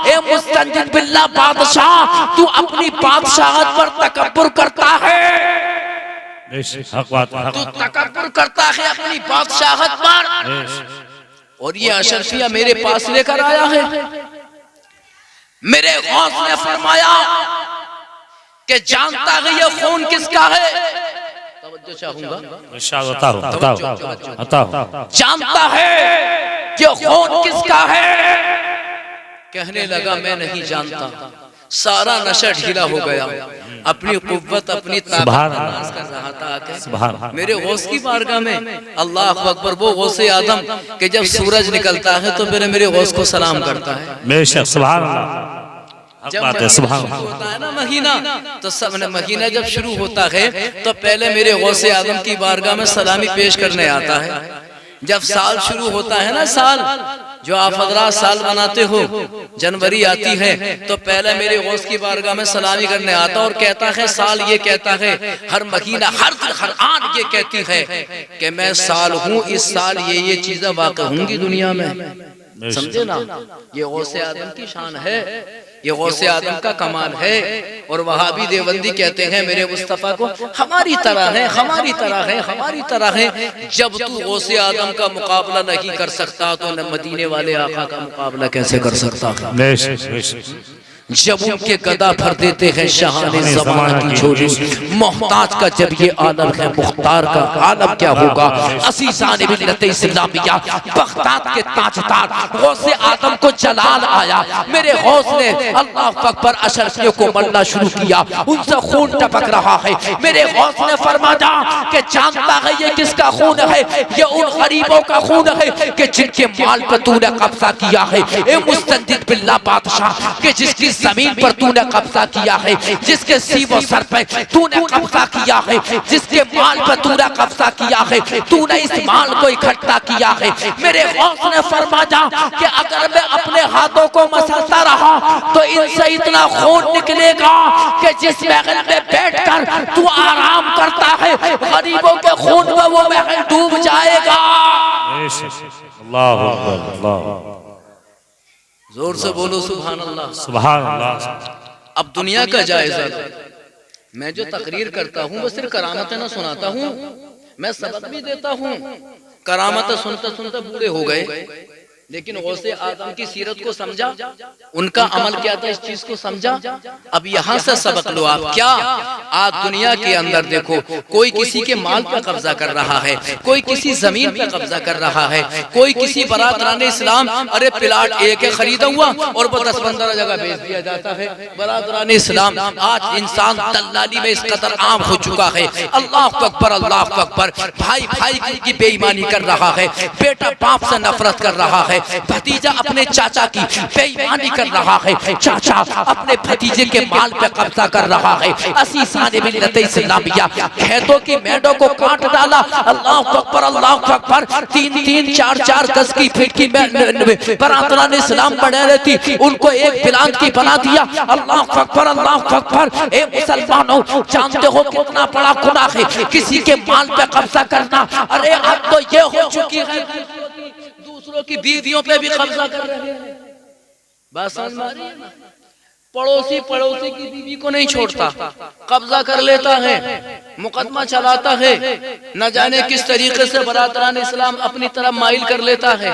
ए मुस्तंजिद बिल्ला बादशाह तू अपनी बादशाहत पर तकब्बुर करता है, तू तकब्बुर करता है अपनी बादशाहत पर। और ये अशरफिया मेरे पास लेकर आया है। मेरे गौस ने फरमाया कि जानता है ये खून किसका है, तवज्जो चाहूंगा, जानता है ये खून किसका है। कहने लगा मैं नहीं जानता। सारा नशा ढीला हो गया, अपनी कुव्वत अपनी ताकत कर रहा था मेरे गौस की बारगाह में। अल्लाह अकबर। वो गौसे आदम के जब सूरज निकलता है तो मेरे गौस को सलाम करता है। बेशक सुभान अल्लाह। जब होता है ना महीना, तो सब महीना जब शुरू होता है तो पहले मेरे गौसे आदम की बारगाह में सलामी पेश करने आता है। जब साल शुरू होता है ना, साल जो आप हजरात साल बनाते हो, जनवरी आती है तो पहले मेरे गौस की बारगाह में सलामी करने आता और कहता है, साल ये कहता है, हर महीना हर आन ये कहती है कि मैं साल हूँ, इस साल ये चीजें वाक़ होंगी दुनिया में। समझे ना, ये गौसे आदम की शान है, ये गौसे आदम का कमाल है। और वहाबी देवबंदी कहते हैं मेरे मुस्तफ़ा को हमारी तरह है, हमारी तरह है, हमारी तरह है। जब तू गौसे आदम का मुकाबला नहीं कर सकता तो न मदीने वाले आका का मुकाबला कैसे कर सकता था। जब उनके गदा भर देते हैं शाहाने ज़माना की झोली, मोहताज का जब ये आलम है, मुख्तार का आलम क्या होगा। असीसाने मिल्लत इस्लामिया बगदाद के ताजदार गौसे आदम को जलाल आया। मेरे गौस ने अल्लाह अकबर अशरफियों को मरना शुरू किया, उनसे खून टपक रहा है। मेरे गौस ने फरमाया कि जानता है ये किसका खून है, ये उन गरीबों का खून है कि जिनके माल पर तूने कब्जा किया है। ए मुस्तंजिद बिल्ला बादशाह के जिसकी जमीन पर तूने कब्जा किया है, जिसके सीबो सर पे तूने कब्जा किया है, जिसके माल पर तूने कब्जा किया है, तूने इस माल को इकट्ठा किया है। मेरे गौस ने फरमाया कि अगर मैं अपने हाथों को मसलता रहा तो इनसे इतना खून निकलेगा कि जिस महल में बैठकर तू आराम करता है, गरीबों के खून में वो महल डूब जाएगा। अल्लाह अल्लाह, जोर से बोलो सुभान अल्लाह। सुभान अल्लाह। अब दुनिया का जायजा, मैं जो तकरीर करता हूँ वो सिर्फ करामतें ना सुनाता हूँ, मैं सबक भी देता हूँ। करामतें सुनते सुनते बूढ़े हो गए, लेकिन गौसे आदम की सीरत को समझा, उनका अमल क्या था इस चीज को समझा। अब यहाँ से सबक लो आप। क्या आज दुनिया के अंदर देखो, कोई किसी के माल पर कब्जा कर रहा है, कोई किसी जमीन पर कब्जा कर रहा है, कोई किसी बरादराने इस्लाम, अरे प्लाट एक खरीदा हुआ और वो 10-15 जगह बेच दिया जाता है। बरादराने इस्लाम, आज इंसान दलाली में इस कदर आम हो चुका है। अल्लाह अकबर, अल्लाह अकबर। भाई भाई की बेईमानी कर रहा है, बेटा बाप से नफरत कर रहा है, भतीजा अपने चाचा की बेईमानी कर रहा है, चाचा अपने भतीजे के माल पे कब्जा कर रहा है। असीसाने मिल्लत इस्लामिया खेतों की मेंढों को काट डाला। अल्लाह अकबर, अल्लाह अकबर। 3-3, 4-4 गज की फीट की बरादरान इस्लाम बने रहती, उनको एक बिलान की बना दिया। अल्लाह अकबर, अल्लाह अकबर। ए मुसलमानों, जानते हो कितना बड़ा गुनाह है किसी के माल पे कब्जा करना। अरे अब तो ये हो चुकी है दूसरों की बीवियों पे भी कब्जा कर रहे हैं। बात समझ में आ रही है ना? पड़ोसी पड़ोसी की बीवी को नहीं छोड़ता, कब्जा कर लेता है, मुकदमा चलाता है, न जाने किस तरीके से बरादरान इस्लाम अपनी तरफ माइल कर लेता है।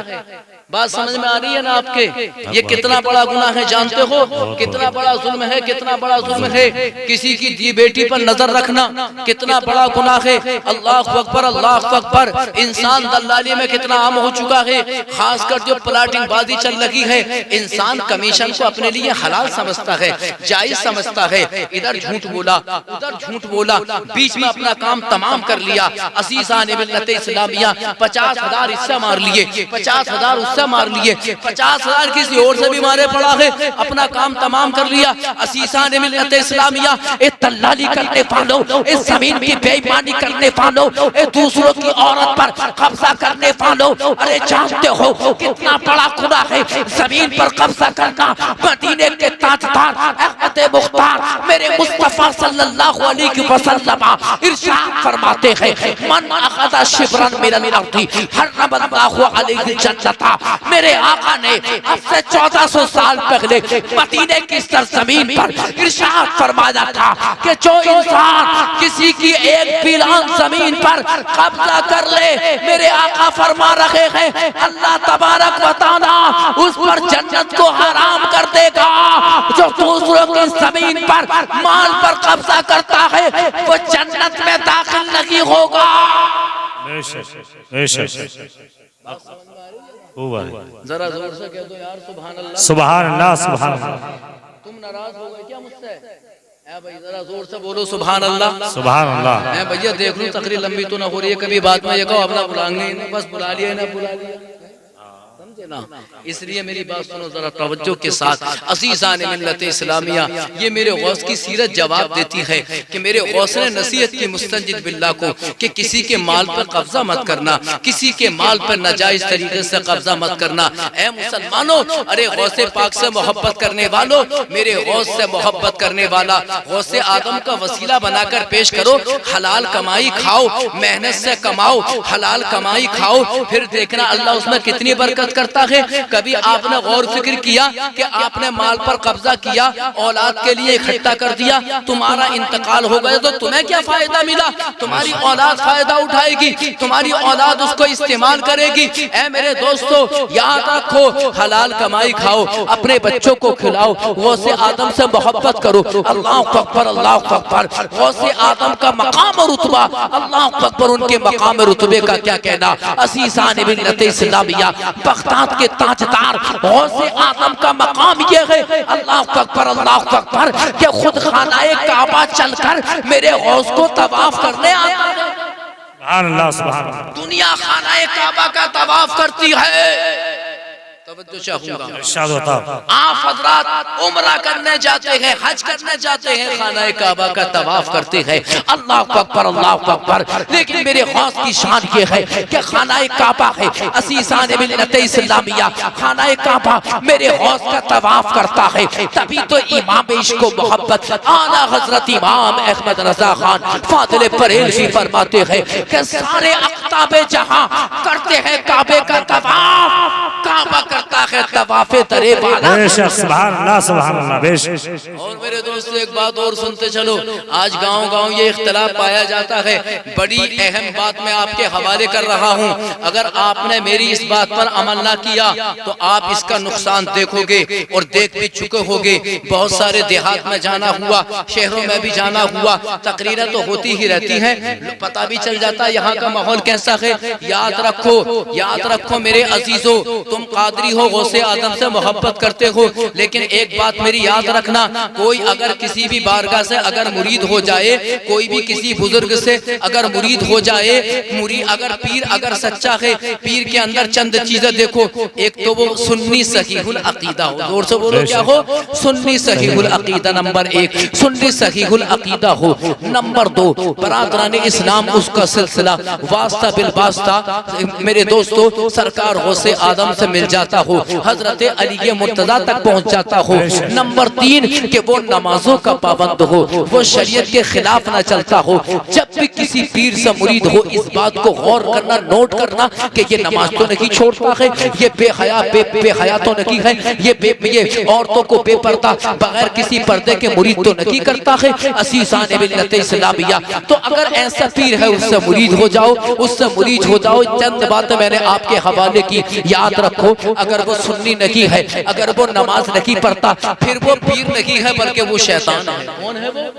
बात समझ में आ रही है ना आपके? ये कितना बड़ा गुनाह है जानते हो? कितना बड़ा जुल्म है, कितना बड़ा जुल्म है। किसी की दी बेटी पर नजर रखना कितना बड़ा गुनाह है। अल्लाह अकबर, अल्लाह अकबर। इंसान दलाली में कितना आम हो चुका है, खासकर जो प्लाटिंग बाजी चल रही है। इंसान कमीशन को अपने लिए हलाल समझता है, जायज समझता है। इधर झूठ बोला, उधर झूठ बोला, बीच में अपना काम तमाम कर लिया। असीसाने मिल्लत इस्लामिया 50,000 हिस्सा मार लिए, 50,000 उससे मार लिए, 50,000 किसी और से भी मारे पड़ा है, अपना काम तमाम कर लिया। असीसाने मिल्लत इस्लामिया दलाली करने वालों, इस जमीन की बेईमानी करने वालों, दूसरों की औरत पर कब्जा करने वालों, अरे जानते हो कितना बड़ा गुनाह है जमीन पर कब्जा करना। मदीने के ताजदार अहमद मुख्तार मेरे मुस्तफा सल्लल्लाहु अलैहि वसल्लम इरशाद फरमाते हैं, मन अखज़ा शिब्रन मिनल अर्दी हर्रमल्लाहु अलैहि जन्नता। मेरे आका ने अब से 1400 साल पहले मदीने की सरजमीन पर इरशाद फरमाया था कि जो इंसान किसी की एक बिलान जमीन पर कब्जा कर ले, मेरे आका फरमा रहे हैं अल्लाह तबारक व तआला उस पर जन्नत को हराम कर देगा। जो दूसरों की जमीन पर माल पर कब्जा करता है वो जन्नत में दाखिल नहीं होगा। जरा जोर से कह दो यार सुभान अल्लाह, सुभान अल्लाह, सुभान अल्लाह। तुम नाराज हो गए क्या मुझसे? भाई जरा जोर से बोलो सुभान अल्लाह, सुभान अल्लाह। मैं भैया देख लूं तकरीर लंबी तो ना हो रही है, कभी बाद में ये कहो अपना बुलाएंगे ना, बस बुला लिया ना बुला लिया, समझे ना? इसलिए मेरी बात सुनो जरा तवज्जो के साथ। अज़ीज़ान मिल्लत इस्लामिया, ये मेरे गौस की सीरत जवाब देती है कि मेरे गौस ने नसीहत की मुस्तंजिद बिल्लाह को कि किसी के माल पर कब्जा मत करना, किसी के माल पर नाजायज तरीके से कब्जा मत करना। ऐ मुसलमानों, अरे गौसे पाक से मोहब्बत करने वालों, मेरे गौस से मोहब्बत करने वाला गौसे आदम का वसीला बनाकर पेश करो। हलाल कमाई खाओ, मेहनत से कमाओ, हलाल कमाई खाओ, फिर देखना अल्लाह उसमें कितनी बरकत करता है। कभी आपने गौर फिक्र किया कि आपने माल पर कब्जा किया, औलाद के लिए इकट्ठा कर दिया, तुम्हारा इंतकाल हो गया तो तुम्हें क्या फायदा मिला? तुम्हारी औलाद फायदा उठाएगी, तुम्हारी औलाद उसको इस्तेमाल करेगी। ऐ मेरे दोस्तों याद रखो, हलाल कमाई खाओ, अपने बच्चों को खिलाओ, गौसे आदम से मोहब्बत करो। अल्लाह अकबर, अल्लाह अकबर। गौसे आदम का मकाम और रुतबा, अल्लाह अकबर, उनके मकाम और रुतबे का क्या कहना। अज़ीज़ान मिल्लत इस्लामिया बगदाद के ताजदार गौसे आदम का मकाम ये है, अल्लाह अकबर, अल्लाह अकबर, कि खुद खानाए काबा चलकर मेरे गौस को तवाफ करने आता है। सुभान अल्लाह, सुभान अल्लाह। दुनिया खानाए काबा का तवाफ करती है तवज्जो चाहूंगा। इरशाद होता। आप हजरात उम्रा करने जाते हैं, हज करने जाते हैं, खाना काबा का तवाफ करते हैं, अल्लाह अकबर अल्लाह अकबर। लेकिन मेरे हौस की शान ये है कि खाना काबा है, असीसान मिल्लत इस्लामिया खाना काबा मेरे हौस का तवाफ करता है। तभी तो इमाम इश्क व मोहब्बत आला हजरत इमाम अहमद रजा खान फादिल बरेलवी फरमाते हैं कि सारे अख्ताबे जहां करते हैं काबे का तवाफ, काबा करता है तवाफे तरे वाला। बेशक सुभान अल्लाह सुभान अल्लाह बेशक। और मेरे दोस्तों एक बात और सुनते चलो, आज गांव-गांव ये इख्तिलाफ पाया जाता है। बड़ी अहम बात मैं आपके हवाले कर रहा हूं, अगर आपने मेरी इस बात पर अमल ना किया तो आप इसका नुकसान देखोगे और देख भी चुके होगे। बहुत सारे देहात में जाना हुआ, शहरों में भी जाना हुआ, तकरीरें तो होती ही रहती हैं, पता भी चल जाता है यहाँ का माहौल कैसा है। याद रखो मेरे अजीजों, तुम कादरी हो, गौसे आदम से मोहब्बत करते हो, लेकिन एक बात मेरी याद रखना, कोई अगर किसी भी बारगाह से अगर मुरीद हो जाए, कोई भी किसी बुजुर्ग से अगर मुरीद हो जाए, अगर पीर अगर सच्चा है, पीर के अंदर चंद चीजें देखो। एक तो वो सुन्नी सहीहुल अकीदा हो, जोर से बोलो क्या हो, सुन्नी सहीहुल अकीदा नंबर 1, सुन्नी सहीहुल अकीदा हो। नंबर 2, बरादरान इस्लाम उसका सिलसिला वास्ता बिल वास्ता मेरे दोस्तों सरकार गौसे आदम से मिल जाता हो, हजरत अली मुर्तजा तक पहुंच जाता हो। नंबर 3 कि वो नमाजों का पाबंद हो, वो शरीयत के खिलाफ ना चलता हो। जब भी किसी पीर से मुरीद हो, इस बात को गौर करना, नोट करना कि ये नमाज तो नहीं छोड़ता है, ये बेहया तो नहीं है, ये औरतों को बेपर्दा बगैर किसी पर्दे के मुरीद तो नहीं करता है, असीसान मिल्लत इस्लामिया। तो अगर ऐसा पीर है उससे मुरीद हो जाओ, उससे मुरीद हो जाओ। चंद बातें मैंने आपके हवाले की, याद रखो। अगर वो सुन्नी नहीं है, अगर वो नमाज नहीं पढ़ता, फिर वो पीर नहीं है बल्कि वो शैतान है। कौन है वो?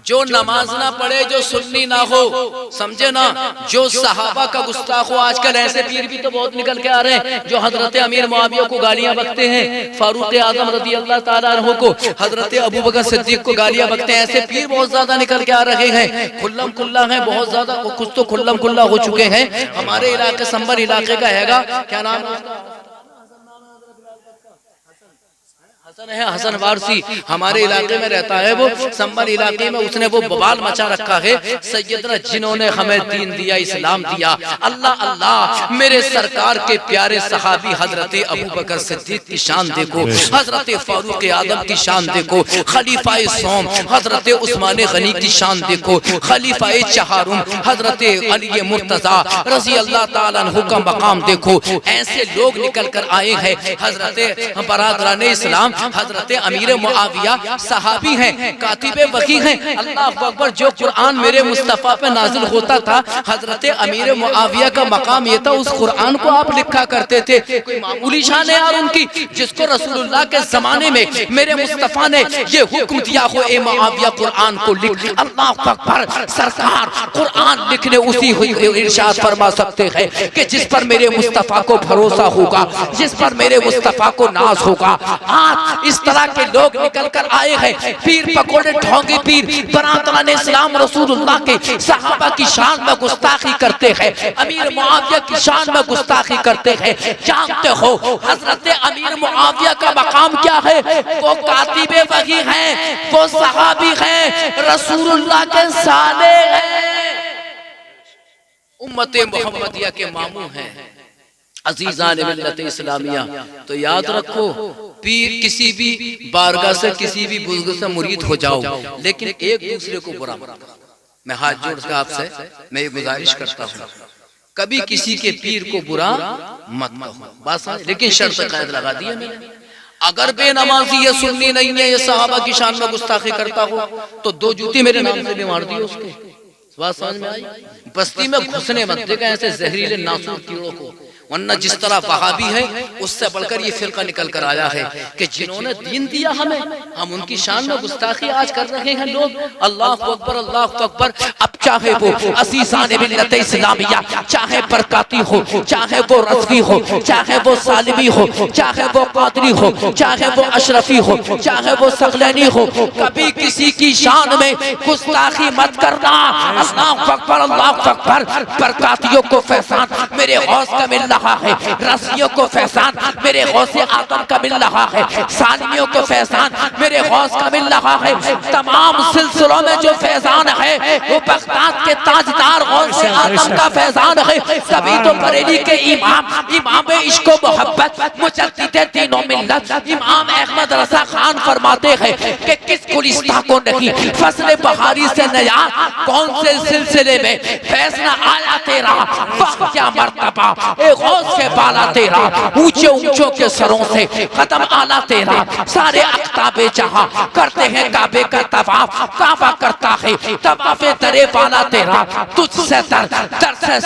जो नमाज ना पढ़े, जो सुन्नी ना हो, समझे ना, जो सहाबा का गुस्ताख हो। आजकल ऐसे पीर भी तो बहुत निकल के आ रहे हैं जो हजरत अमीर मुआविया को गालियां बकते हैं, फारूक आजम रजी अल्लाह ताला अन्हु को, हजरत अबू बकर सिद्दीक को गालियां बकते हैं। ऐसे पीर बहुत ज्यादा निकल के आ रहे हैं, खुल्लम खुल्ला है, बहुत ज्यादा, कुछ तो खुल्लम खुल्ला हो चुके हैं। हमारे इलाके संबर इलाके का हैगा, क्या नाम है, हसन वारसी, हमारे इलाके में रहता है वो, संबर इलाके में। उसने वो बवाल मचा रखा है, सैयदना जिन्होंने हमें दीन दिया, इस्लाम दिया, अल्लाह अल्लाह, मेरे सरकार के प्यारे सहाबी हजरत अबू बकर सिद्दीक की शान देखो, हजरत फारूक आदम की शान देखो, खलीफाए सोम हजरत उस्मान गनी की शान देखो, खलीफाए चहारुम हजरत अली मुर्तजा रजी अल्लाह ताला अन्हु का मकाम देखो। ऐसे लोग निकल कर आए हैं। हजरत बरादरान इस्लाम हजरत अमीर मुआविया सहाबी हैं, कातिबे वकी हैं। अल्लाह अकबर, जो कुरान मेरे मुस्तफा पे नाजिल होता था, हजरत अमीर मुआविया का मकाम ये था, उस कुरान को आप लिखा करते थे। कोई मामूली शान है यार उनकी, जिसको रसूलुल्लाह के जमाने में मेरे मुस्तफा ने ये हुक्म दिया हो, ए मुआविया कुरान को लिख। अल्लाह अकबर, सरकार कुरान लिखने उसी इरशाद फरमा सकते हैं कि जिस पर मेरे मुस्तफा को भरोसा होगा, जिस पर मेरे मुस्तफा को नाज होगा। आज इस तरह के लोग निकल कर आए हैं, पीर पकोड़े ढोंगे पीर, बरादरान इस्लाम रसूलुल्लाह के सहाबा की शान में गुस्ताखी करते हैं, अमीर मुआविया की शान में गुस्ताखी करते हैं। जानते हो हजरत अमीर मुआविया का मकाम क्या है? वो कातिबे वही हैं, वो सहाबी हैं, रसूलुल्लाह के साले हैं, उम्मते मोहम्मदिया के मामू हैं, अजीजान मिल्लत इस्लामिया। तो याद रखो, पीर किसी भी बारगाह से, किसी भी बुजुर्ग से मुरीद हो जाओ, लेकिन एक दूसरे को बुरा मत करो। मैं हाथ जोड़ कर आपसे मैं ये गुजारिश करता हूँ, कभी किसी के पीर को बुरा मत कहो, बस। लेकिन शर्त कैद लगा दी है मैंने, अगर बेनमाजी ये सुन्नी नहीं है, ये सहाबा की शान में गुस्ताखी करता हो, तो 2 जूती मेरे नाम से भी मार दिए उसके। बात समझ में आई? बस्ती में घुसने मत देगा ऐसे जहरीले नासूर कीड़ों को, वरना जिस तरह वहाबी है उससे बढ़कर ये फिरका निकल कर आया है कि जिन्होंने दीन दिया हमें, हम उनकी शान में गुस्ताखी आज कर रहे हैं लोग। अल्लाह अकबर, अल्लाह अकबर। अब चाहे वो असीसान मिल्लत इस्लामिया, चाहे बरकाती हो, चाहे वो रज़वी हो, चाहे वो सालिमी हो, चाहे वो कादरी हो, चाहे वो अशरफी हो, चाहे वो सगलैनी हो, कभी किसी की शान में गुस्ताखी मत करना। अल्लाह अकबर, अल्लाह अकबर। बरकातियों को फैसान मेरे गौस का मिल रहा है, रस्सियों को फैजान मेरे गौस आदम का मिल रहा है, सानियों को फैजान मेरे गौस का मिल रहा है। तमाम सिलसिलों में जो फैजान है वो बगदाद के ताजदार गौस आदम का फैजान है। तभी तो बरेली के इमाम इश्क व मोहब्बत मुजद्दिद तीनों मिल्लत इमाम अहमद रजा खान फरमाते हैं कि किस गुलिस्तां को नहीं फसले बहारी से नया कौन से सिलसिले में फैसला आया तेरा, वाह क्या मर्तबा ए गौस के बाला तेरा, ऊंचे ऊंचों के सरों से कदम आला तेरा, सारे अख्ताबे जहां करते हैं काबे का तवाफ, काबा करता है तवाफे दरे बाला तेरा, तुझसे दर से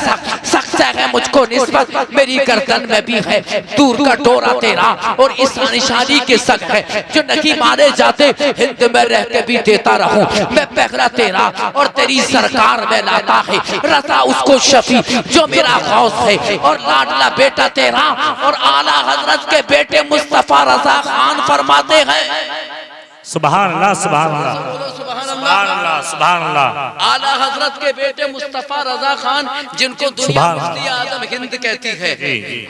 सख्त है मुझको निस्बत, मेरी गर्दन में भी है दूर का डोरा तेरा, और इस निशानी के सक है जो नहीं मारे जाते, हिंद में रह के भी देता रहूं मैं पहरा तेरा, और तेरी सरकार में लाता है रजा उसको शफी जो मेरा गौस है, और लाडला बेटा तेरा, और आला हजरत के बेटे मुस्तफा रजा खान फरमाते हैं सुभान अल्लाह सुभान अल्लाह सुभान अल्लाह सुभान अल्लाह। आला हजरत के बेटे मुस्तफा रजा खान जिनको दुनिया मुफ्ती आजम हिंद कहती है,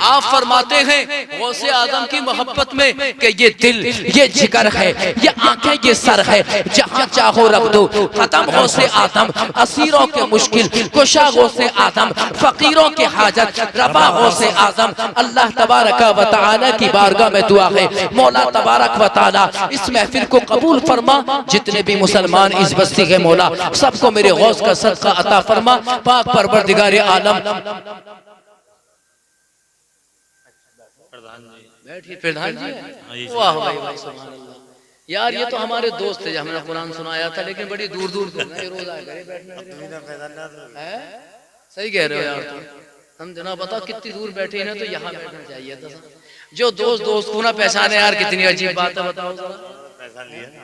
आप फरमाते हैं गौसे आजम की मोहब्बत में कि ये दिल ये जिगर है, ये आंखें ये सर है, जहां चाहो रख दो खत्म गौसे आजम, असीरों के मुश्किल कुशा गौसे आजम, फकीरों के हाजत रफा गौसे आजम। अल्लाह तबारक व तआला की बारगाह में दुआ है मौला तबारक व तआला इस महफिल को कबूल फरमा, जितने भी मुसलमान इस बस्ती के मौला सबको मेरे गौस का सदका अता फरमा, पाक परवरदिगार आलम। बैठिए प्रधान जी, वाह भाई वाह सुभान अल्लाह। यार ये तो हमारे दोस्त थे, हमने कुरान सुनाया था लेकिन बड़ी दूर दूर से रोज आए बैठने, सही कह रहे हो यार, तो हम जना बता कितनी दूर बैठे हैं, तो यहाँ बैठना चाहिए था। जो दोस्त को ना पहचाने यार कितनी अजीब बात है, बताओ।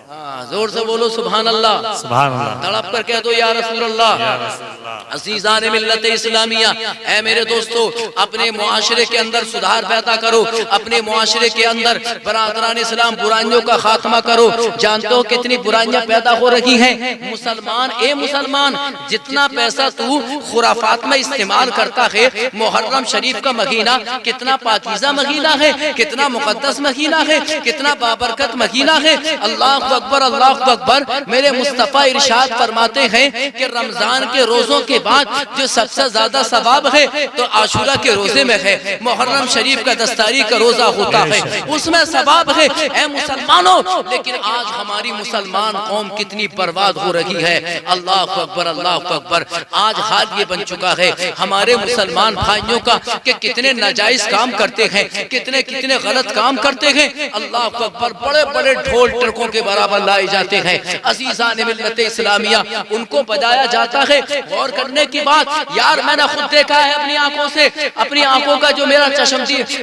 हाँ जोर से बोलो सुभान अल्लाह सुभान अल्लाह, तड़प कर कह दो या रसूल अल्लाह। अजीज़ान मिल्लत इस्लामिया, ऐ मेरे दोस्तों अपने मुआशरे के अंदर सुधार पैदा करो, अपने मुआशरे के अंदर बरादरान इस्लाम बुराइयों का खात्मा करो। जानते हो कितनी बुराइयां पैदा हो रही हैं। मुसलमान ए मुसलमान, जितना पैसा तू खुराफात में इस्तेमाल करता है, मुहर्रम शरीफ का महीना कितना पाकीज़ा महीना है, कितना मुकद्दस महीना है, कितना बाबरकत महीना है। अल्लाह अकबर अल्लाह अकबर। मेरे मुस्तफा इरशाद फरमाते हैं कि रमजान के रोजों के बाद जो सबसे ज्यादा सवाब है तो आशूरा के रोजे में है, मुहर्रम शरीफ का 10 तारीख का रोजा होता है, उसमें सवाब है। ऐ मुसलमानों, लेकिन आज हमारी मुसलमान कौम कितनी बर्बाद हो रही है। अल्लाह अकबर अल्लाह अकबर। आज हाल ये बन चुका है हमारे मुसलमान भाइयों का कि कितने नाजायज काम करते हैं, कितने कितने गलत काम करते हैं। अल्लाह अकबर। बड़े बड़े ढोल ट्रकों के बराबर लाए जाते हैं। अजीज़ान मिल्लत इस्लामिया, उनको बजाया जाता है। गौर करने की बात यार, मैंने खुद देखा है अपनी आंखों से, अपनी आंखों का जो मेरा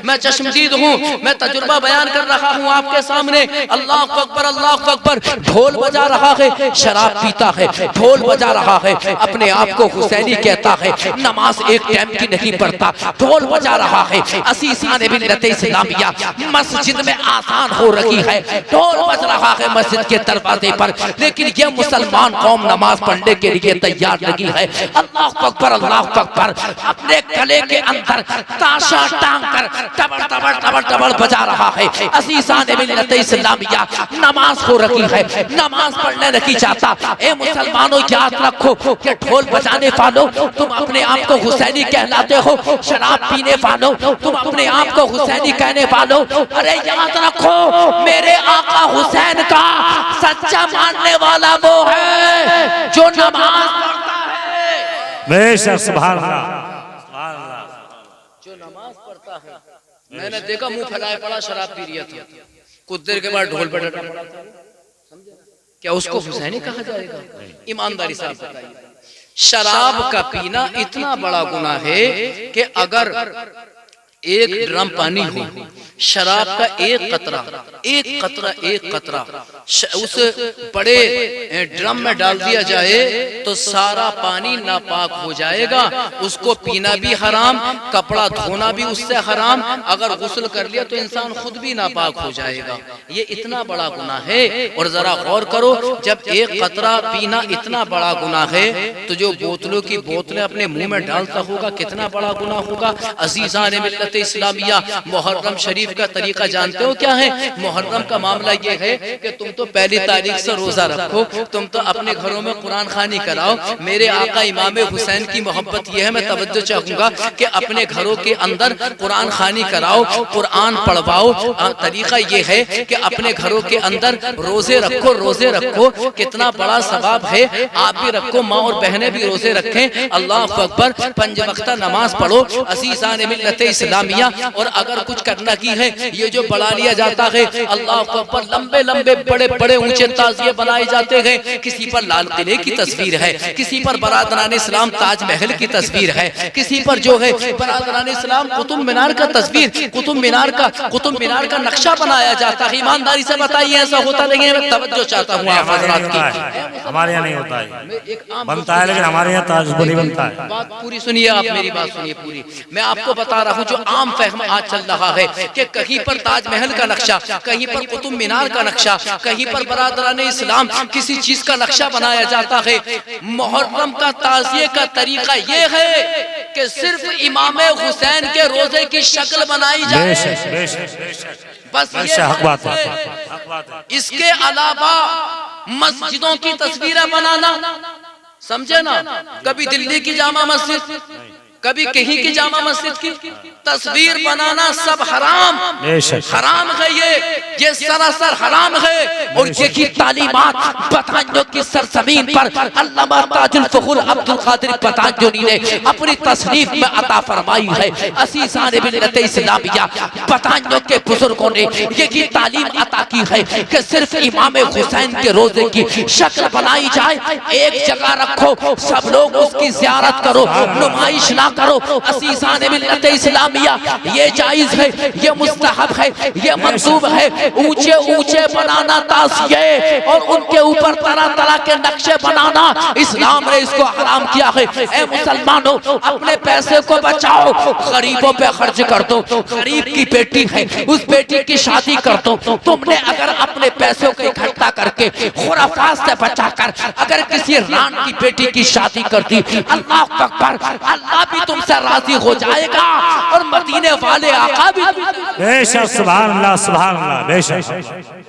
मैं चश्मदीद हूँ, मैं तजुर्बा बयान कर रहा हूँ आपके सामने। अल्लाह अकबर अल्लाह अकबर। ढोल बजा रहा है, शराब पीता है, ढोल बजा रहा है, अपने आप को हुसैनी कहता है, नमाज एक टाइम की नहीं पढ़ता, ढोल बजा रहा है। अजीज़ान मिल्लत इस्लामिया, मस्जिद में आसान हो रही है, ढोल बज रहा है मस्जिद के दरवाजे पर, लेकिन ये मुसलमान कौम नमाज पढ़ने के लिए तैयार नहीं है। अल्लाह अकबर अल्लाह अकबर। अपने गले के अंदर ताशा टांग कर टबड़ टबड़ टबड़ टबड़ बजा रहा है। अजीज़ान मिल्लत इस्लामिया, नमाज हो रही है, नमाज पढ़ने नहीं चाहता। ए मुसलमानों, याद रखो कि ढोल बजाने वालों तुम अपने आप को हुसैनी कहलाते हो, शराब पीने वालों तुम अपने आप को हुसैनी कहने वालों, अरे याद रखो मेरे आका हुसैन का सच्चा मानने वाला वो है जो नमाज पढ़ता है। बेशक सुभान अल्लाह सुभान अल्लाह। जो नमाज पढ़ता है, मैंने देखा मुंह फैलाए पड़ा शराब पी रहा था, कुछ देर के बाद ढोल पर डटा पड़ा, क्या उसको हुसैनी कहा जाएगा? ईमानदारी से बताइए, शराब का पीना इतना बड़ा गुनाह है कि अगर एक ड्रम पानी हो, शराब का एक कतरा उस बड़े ड्रम में डाल दिया जाए तो सारा पानी नापाक हो जाएगा। उसको पीना भी हराम, कपड़ा धोना भी उससे हराम। अगर गुस्ल कर लिया तो इंसान खुद भी नापाक हो जाएगा। ये इतना बड़ा गुनाह है। और जरा गौर करो, जब एक कतरा पीना इतना बड़ा गुनाह है तो जो बोतलों की बोतलें अपने मुंह में डालता होगा कितना बड़ा गुनाह होगा। अजीजान मिल्लत इस्लामिया, मुहर्रम शरीफ का तरीका जानते हो क्या है? मुहर्रम का मामला ये है कि तुम तो पहली तारीख से रोजा रखो, तुम तो अपने घरों में कुरान खानी कराओ। मेरे आका इमाम हुसैन की मोहब्बत यह है, मैं तवज्जो चाहूंगा कि अपने घरों के अंदर कुरान खानी कराओ, कुरान पढ़वाओ। तरीका ये है कि अपने घरों के अंदर रोजे रखो। कितना बड़ा सवाब है। आप भी रखो, माँ और बहनें भी रोजे रखें। अल्लाह अकबर, 5 वक्ता नमाज पढ़ो। अज़ीज़ान मिल्लत इस्लामिया, और अगर कुछ करना की है, ये जो बढ़ा लिया जाता है, अल्लाह अकबर, लंबे लंबे बड़े बड़े ऊंचे ताजिए बनाए जाते हैं। किसी पर लाल किले की तस्वीर है, किसी पर बरादरान इस्लाम ताजमहल की तस्वीर है, किसी पर जो है बरादरान इस्लाम कुतुब मीनार का तस्वीर, कुतुब मीनार का नक्शा बनाया जाता है। ईमानदारी से बताइए, ऐसा होता नहीं है? मैं तवज्जो चाहता हूँ आप हज़रात की। हमारे यहाँ नहीं होता है, बनता है लेकिन हमारे यहाँ ताज नहीं बनता है। बात पूरी सुनिए, आप मेरी बात सुनिए पूरी। मैं आपको बता रहा हूँ जो आम फहम आज चल रहा है कि कहीं पर ताजमहल का नक्शा, कहीं पर कुतुब मीनार का नक्शा, कहीं पर बरादरान इस्लाम किसी चीज का नक्शा बनाया जाता है। मुहर्रम का ताज़िये का तरीका ये है कि सिर्फ इमाम हुसैन के रोजे की शक्ल बनाई जाए, बस ये हक बात है। इसके अलावा मस्जिदों की तस्वीरें बनाना, समझे ना, कभी दिल्ली की जामा मस्जिद, कभी कहीं की जामा मस्जिद की तस्वीर बनाना सब हराम है। ये सरासर हराम है। और यही तालीमात बदायूं की सरजमीन पर अल्लामा ताजुल फखर अब्दुल कादिर बदायूं ने अपनी तसनीफ में अता फरमाई है। अज़ीज़ान मिल्लत इस्लामिया, बदायूं के बुजुर्गों ने यही तालीम अता की है कि सिर्फ इमाम हुसैन के रोजे की शक्ल बनाई जाए, एक जगह रखो, सब लोग उसकी ज़ियारत करो, नुमाइश ना करो। अज़ीज़ान मिल्लत इस्लामिया, ये जायज है, ये मुस्तहब है, ये मंसूब है। ऊंचे ऊंचे बनाना ताज़िये और उनके ऊपर तरह तरह के नक्शे बनाना, इस्लाम ने इसको हराम किया है। ए मुसलमानों, अपने पैसे को बचाओ, गरीबों पे खर्च कर दो। गरीब की बेटी है, उस बेटी की शादी कर दो। तुमने अगर अपने पैसों को इकट्ठा करके खुराफात से बचाकर अगर किसी रान की बेटी की शादी कर दी, अल्लाह अकबर, अल्लाह भी तुमसे राजी हो जाएगा और मदीने वाले आका भी। बेशक, सुभान अल्लाह, सुभान अल्लाह, बेशक।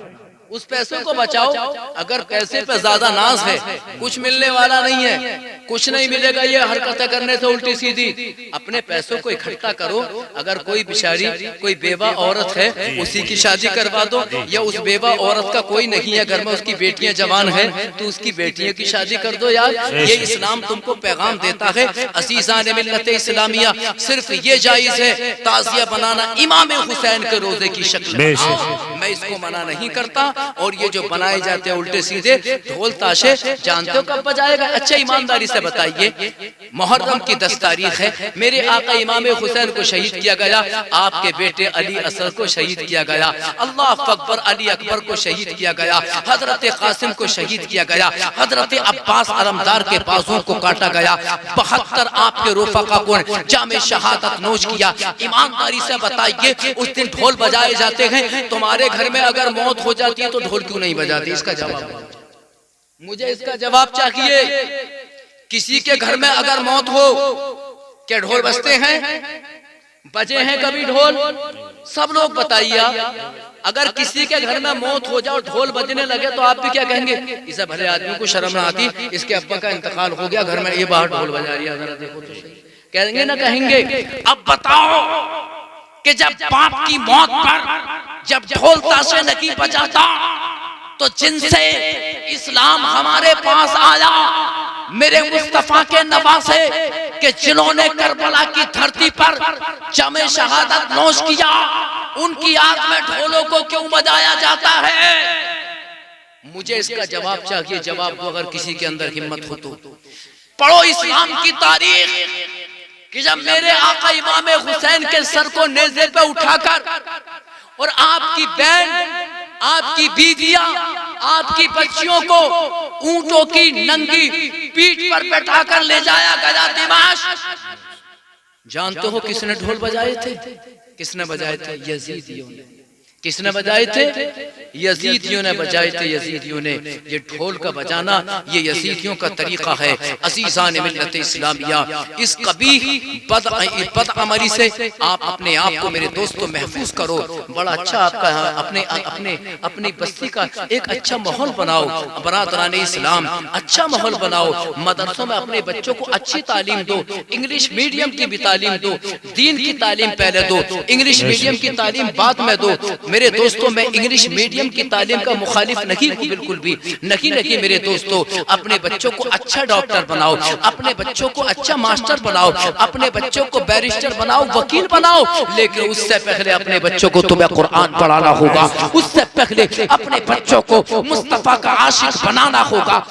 उस पैसों को बचाओ। अगर पैसे पे ज्यादा नाज है, कुछ मिलने वाला नहीं है, कुछ नहीं मिलेगा, ये हरकतें करने से उल्टी सीधी, अपने पैसों को इकट्ठा करो। अगर कोई बेचारी, कोई बेवा औरत है, उसी की शादी करवा दो, या उस बेवा औरत का कोई नहीं है घर में, उसकी बेटियां जवान है, तो उसकी बेटियों की शादी कर दो यार। ये इस्लाम तुमको पैगाम देता है। अज़ीज़ान मिल्लत इस्लामिया, सिर्फ ये जायज है ताज़िया बनाना इमाम हुसैन के रोजे की शक्ल। मैं इसको मना नहीं करता। और ये जो बनाए जाते हैं उल्टे सीधे ढोल ताशे, जानते हो कब बजाएगा? अच्छा ईमानदारी से बताइए, मुहर्रम की 10 तारीख है, मेरे आका इमाम हुसैन को शहीद किया गया, आपके बेटे अली असद को शहीद किया गया, अल्लाह अकबर, अली अकबर को शहीद किया गया, हजरत कासिम को शहीद किया गया, हजरत अब्बास अलमदार के बाजुओं को काटा गया, 72 आपके रफ़क़ा को जामे शहादत नोश किया। ईमानदारी से बताइए, उस दिन ढोल बजाए जाते हैं, तुम्हारे घर में अगर मौत हो जाती है तो ढोल क्यों नहीं बजाती? इसका जवाब मुझे, इसका जवाब चाहिए। किसी के घर में अगर मौत हो, क्या ढोल बजते हैं? बजे हैं कभी ढोल? सब लोग बताइए। अगर किसी के घर में मौत हो जाए और ढोल बजने लगे तो आप भी क्या कहेंगे? इसे भले आदमी को शर्म ना आती, इसके अब्बा का इंतकाल हो गया, घर में ये बाहर ढोल बजा रही है, जरा देखो तो सही, कहेंगे ना कहेंगे? अब बताओ कि जब बाप की मौत पर जब ढोल ताशे नहीं बजाता तो जिनसे इस्लाम हमारे पास आया, मेरे मुस्तफा के नवासे कि जिन्होंने करबला की धरती पर जामे शहादत नोश किया, उनकी आग में ढोलों को क्यों बजाया जाता है? मुझे इसका जवाब चाहिए। जवाब दो अगर किसी के अंदर हिम्मत हो तो। पढ़ो इस्लाम की तारीख, कि जब मेरे आका इमाम हुसैन के सर को नेज़े पे उठाकर और आपकी बहन, आपकी बीवियां, आपकी बच्चियों को ऊंटों की नंगी पीठ पर बैठाकर ले जाया गया दिमाश्क। जानते हो किसने ढोल बजाए थे? किसने बजाए थे? यजीदियों ने। किसने बजाए थे? यजीदियों ने बजाए थे। यजीदियों ने। ये ढोल का बजाना ये यजीदियों का तरीका है। अजीजान मिल्लत इस्लामिया, इस कबीह बदअमली से आप अपने आप को मेरे दोस्तों महफूज करो। बड़ा अच्छा आपका अपनी बस्ती का एक अच्छा माहौल बनाओ। बरादरान इस्लाम, अच्छा माहौल बनाओ। मदरसों में अपने बच्चों को अच्छी तालीम दो। इंग्लिश मीडियम की भी तालीम दो। दीन की तालीम पहले दो, इंग्लिश मीडियम की तालीम बाद में दो। मेरे दोस्तों, मैं इंग्लिश मीडियम की तालीम का मुखालिफ नहीं हूँ, बिल्कुल भी नहीं। मेरे दोस्तों, अपने बच्चों को अच्छा डॉक्टर बनाओ, अपने बच्चों को अच्छा मास्टर बनाओ, अपने बच्चों को बैरिस्टर बनाओ, वकील बनाओ। लेकिन उससे पहले अपने बच्चों को तुम्हें कुरान पढ़ाना होगा। उससे पहले अपने बच्चों को मुस्तफा का आशिक बनाना होगा।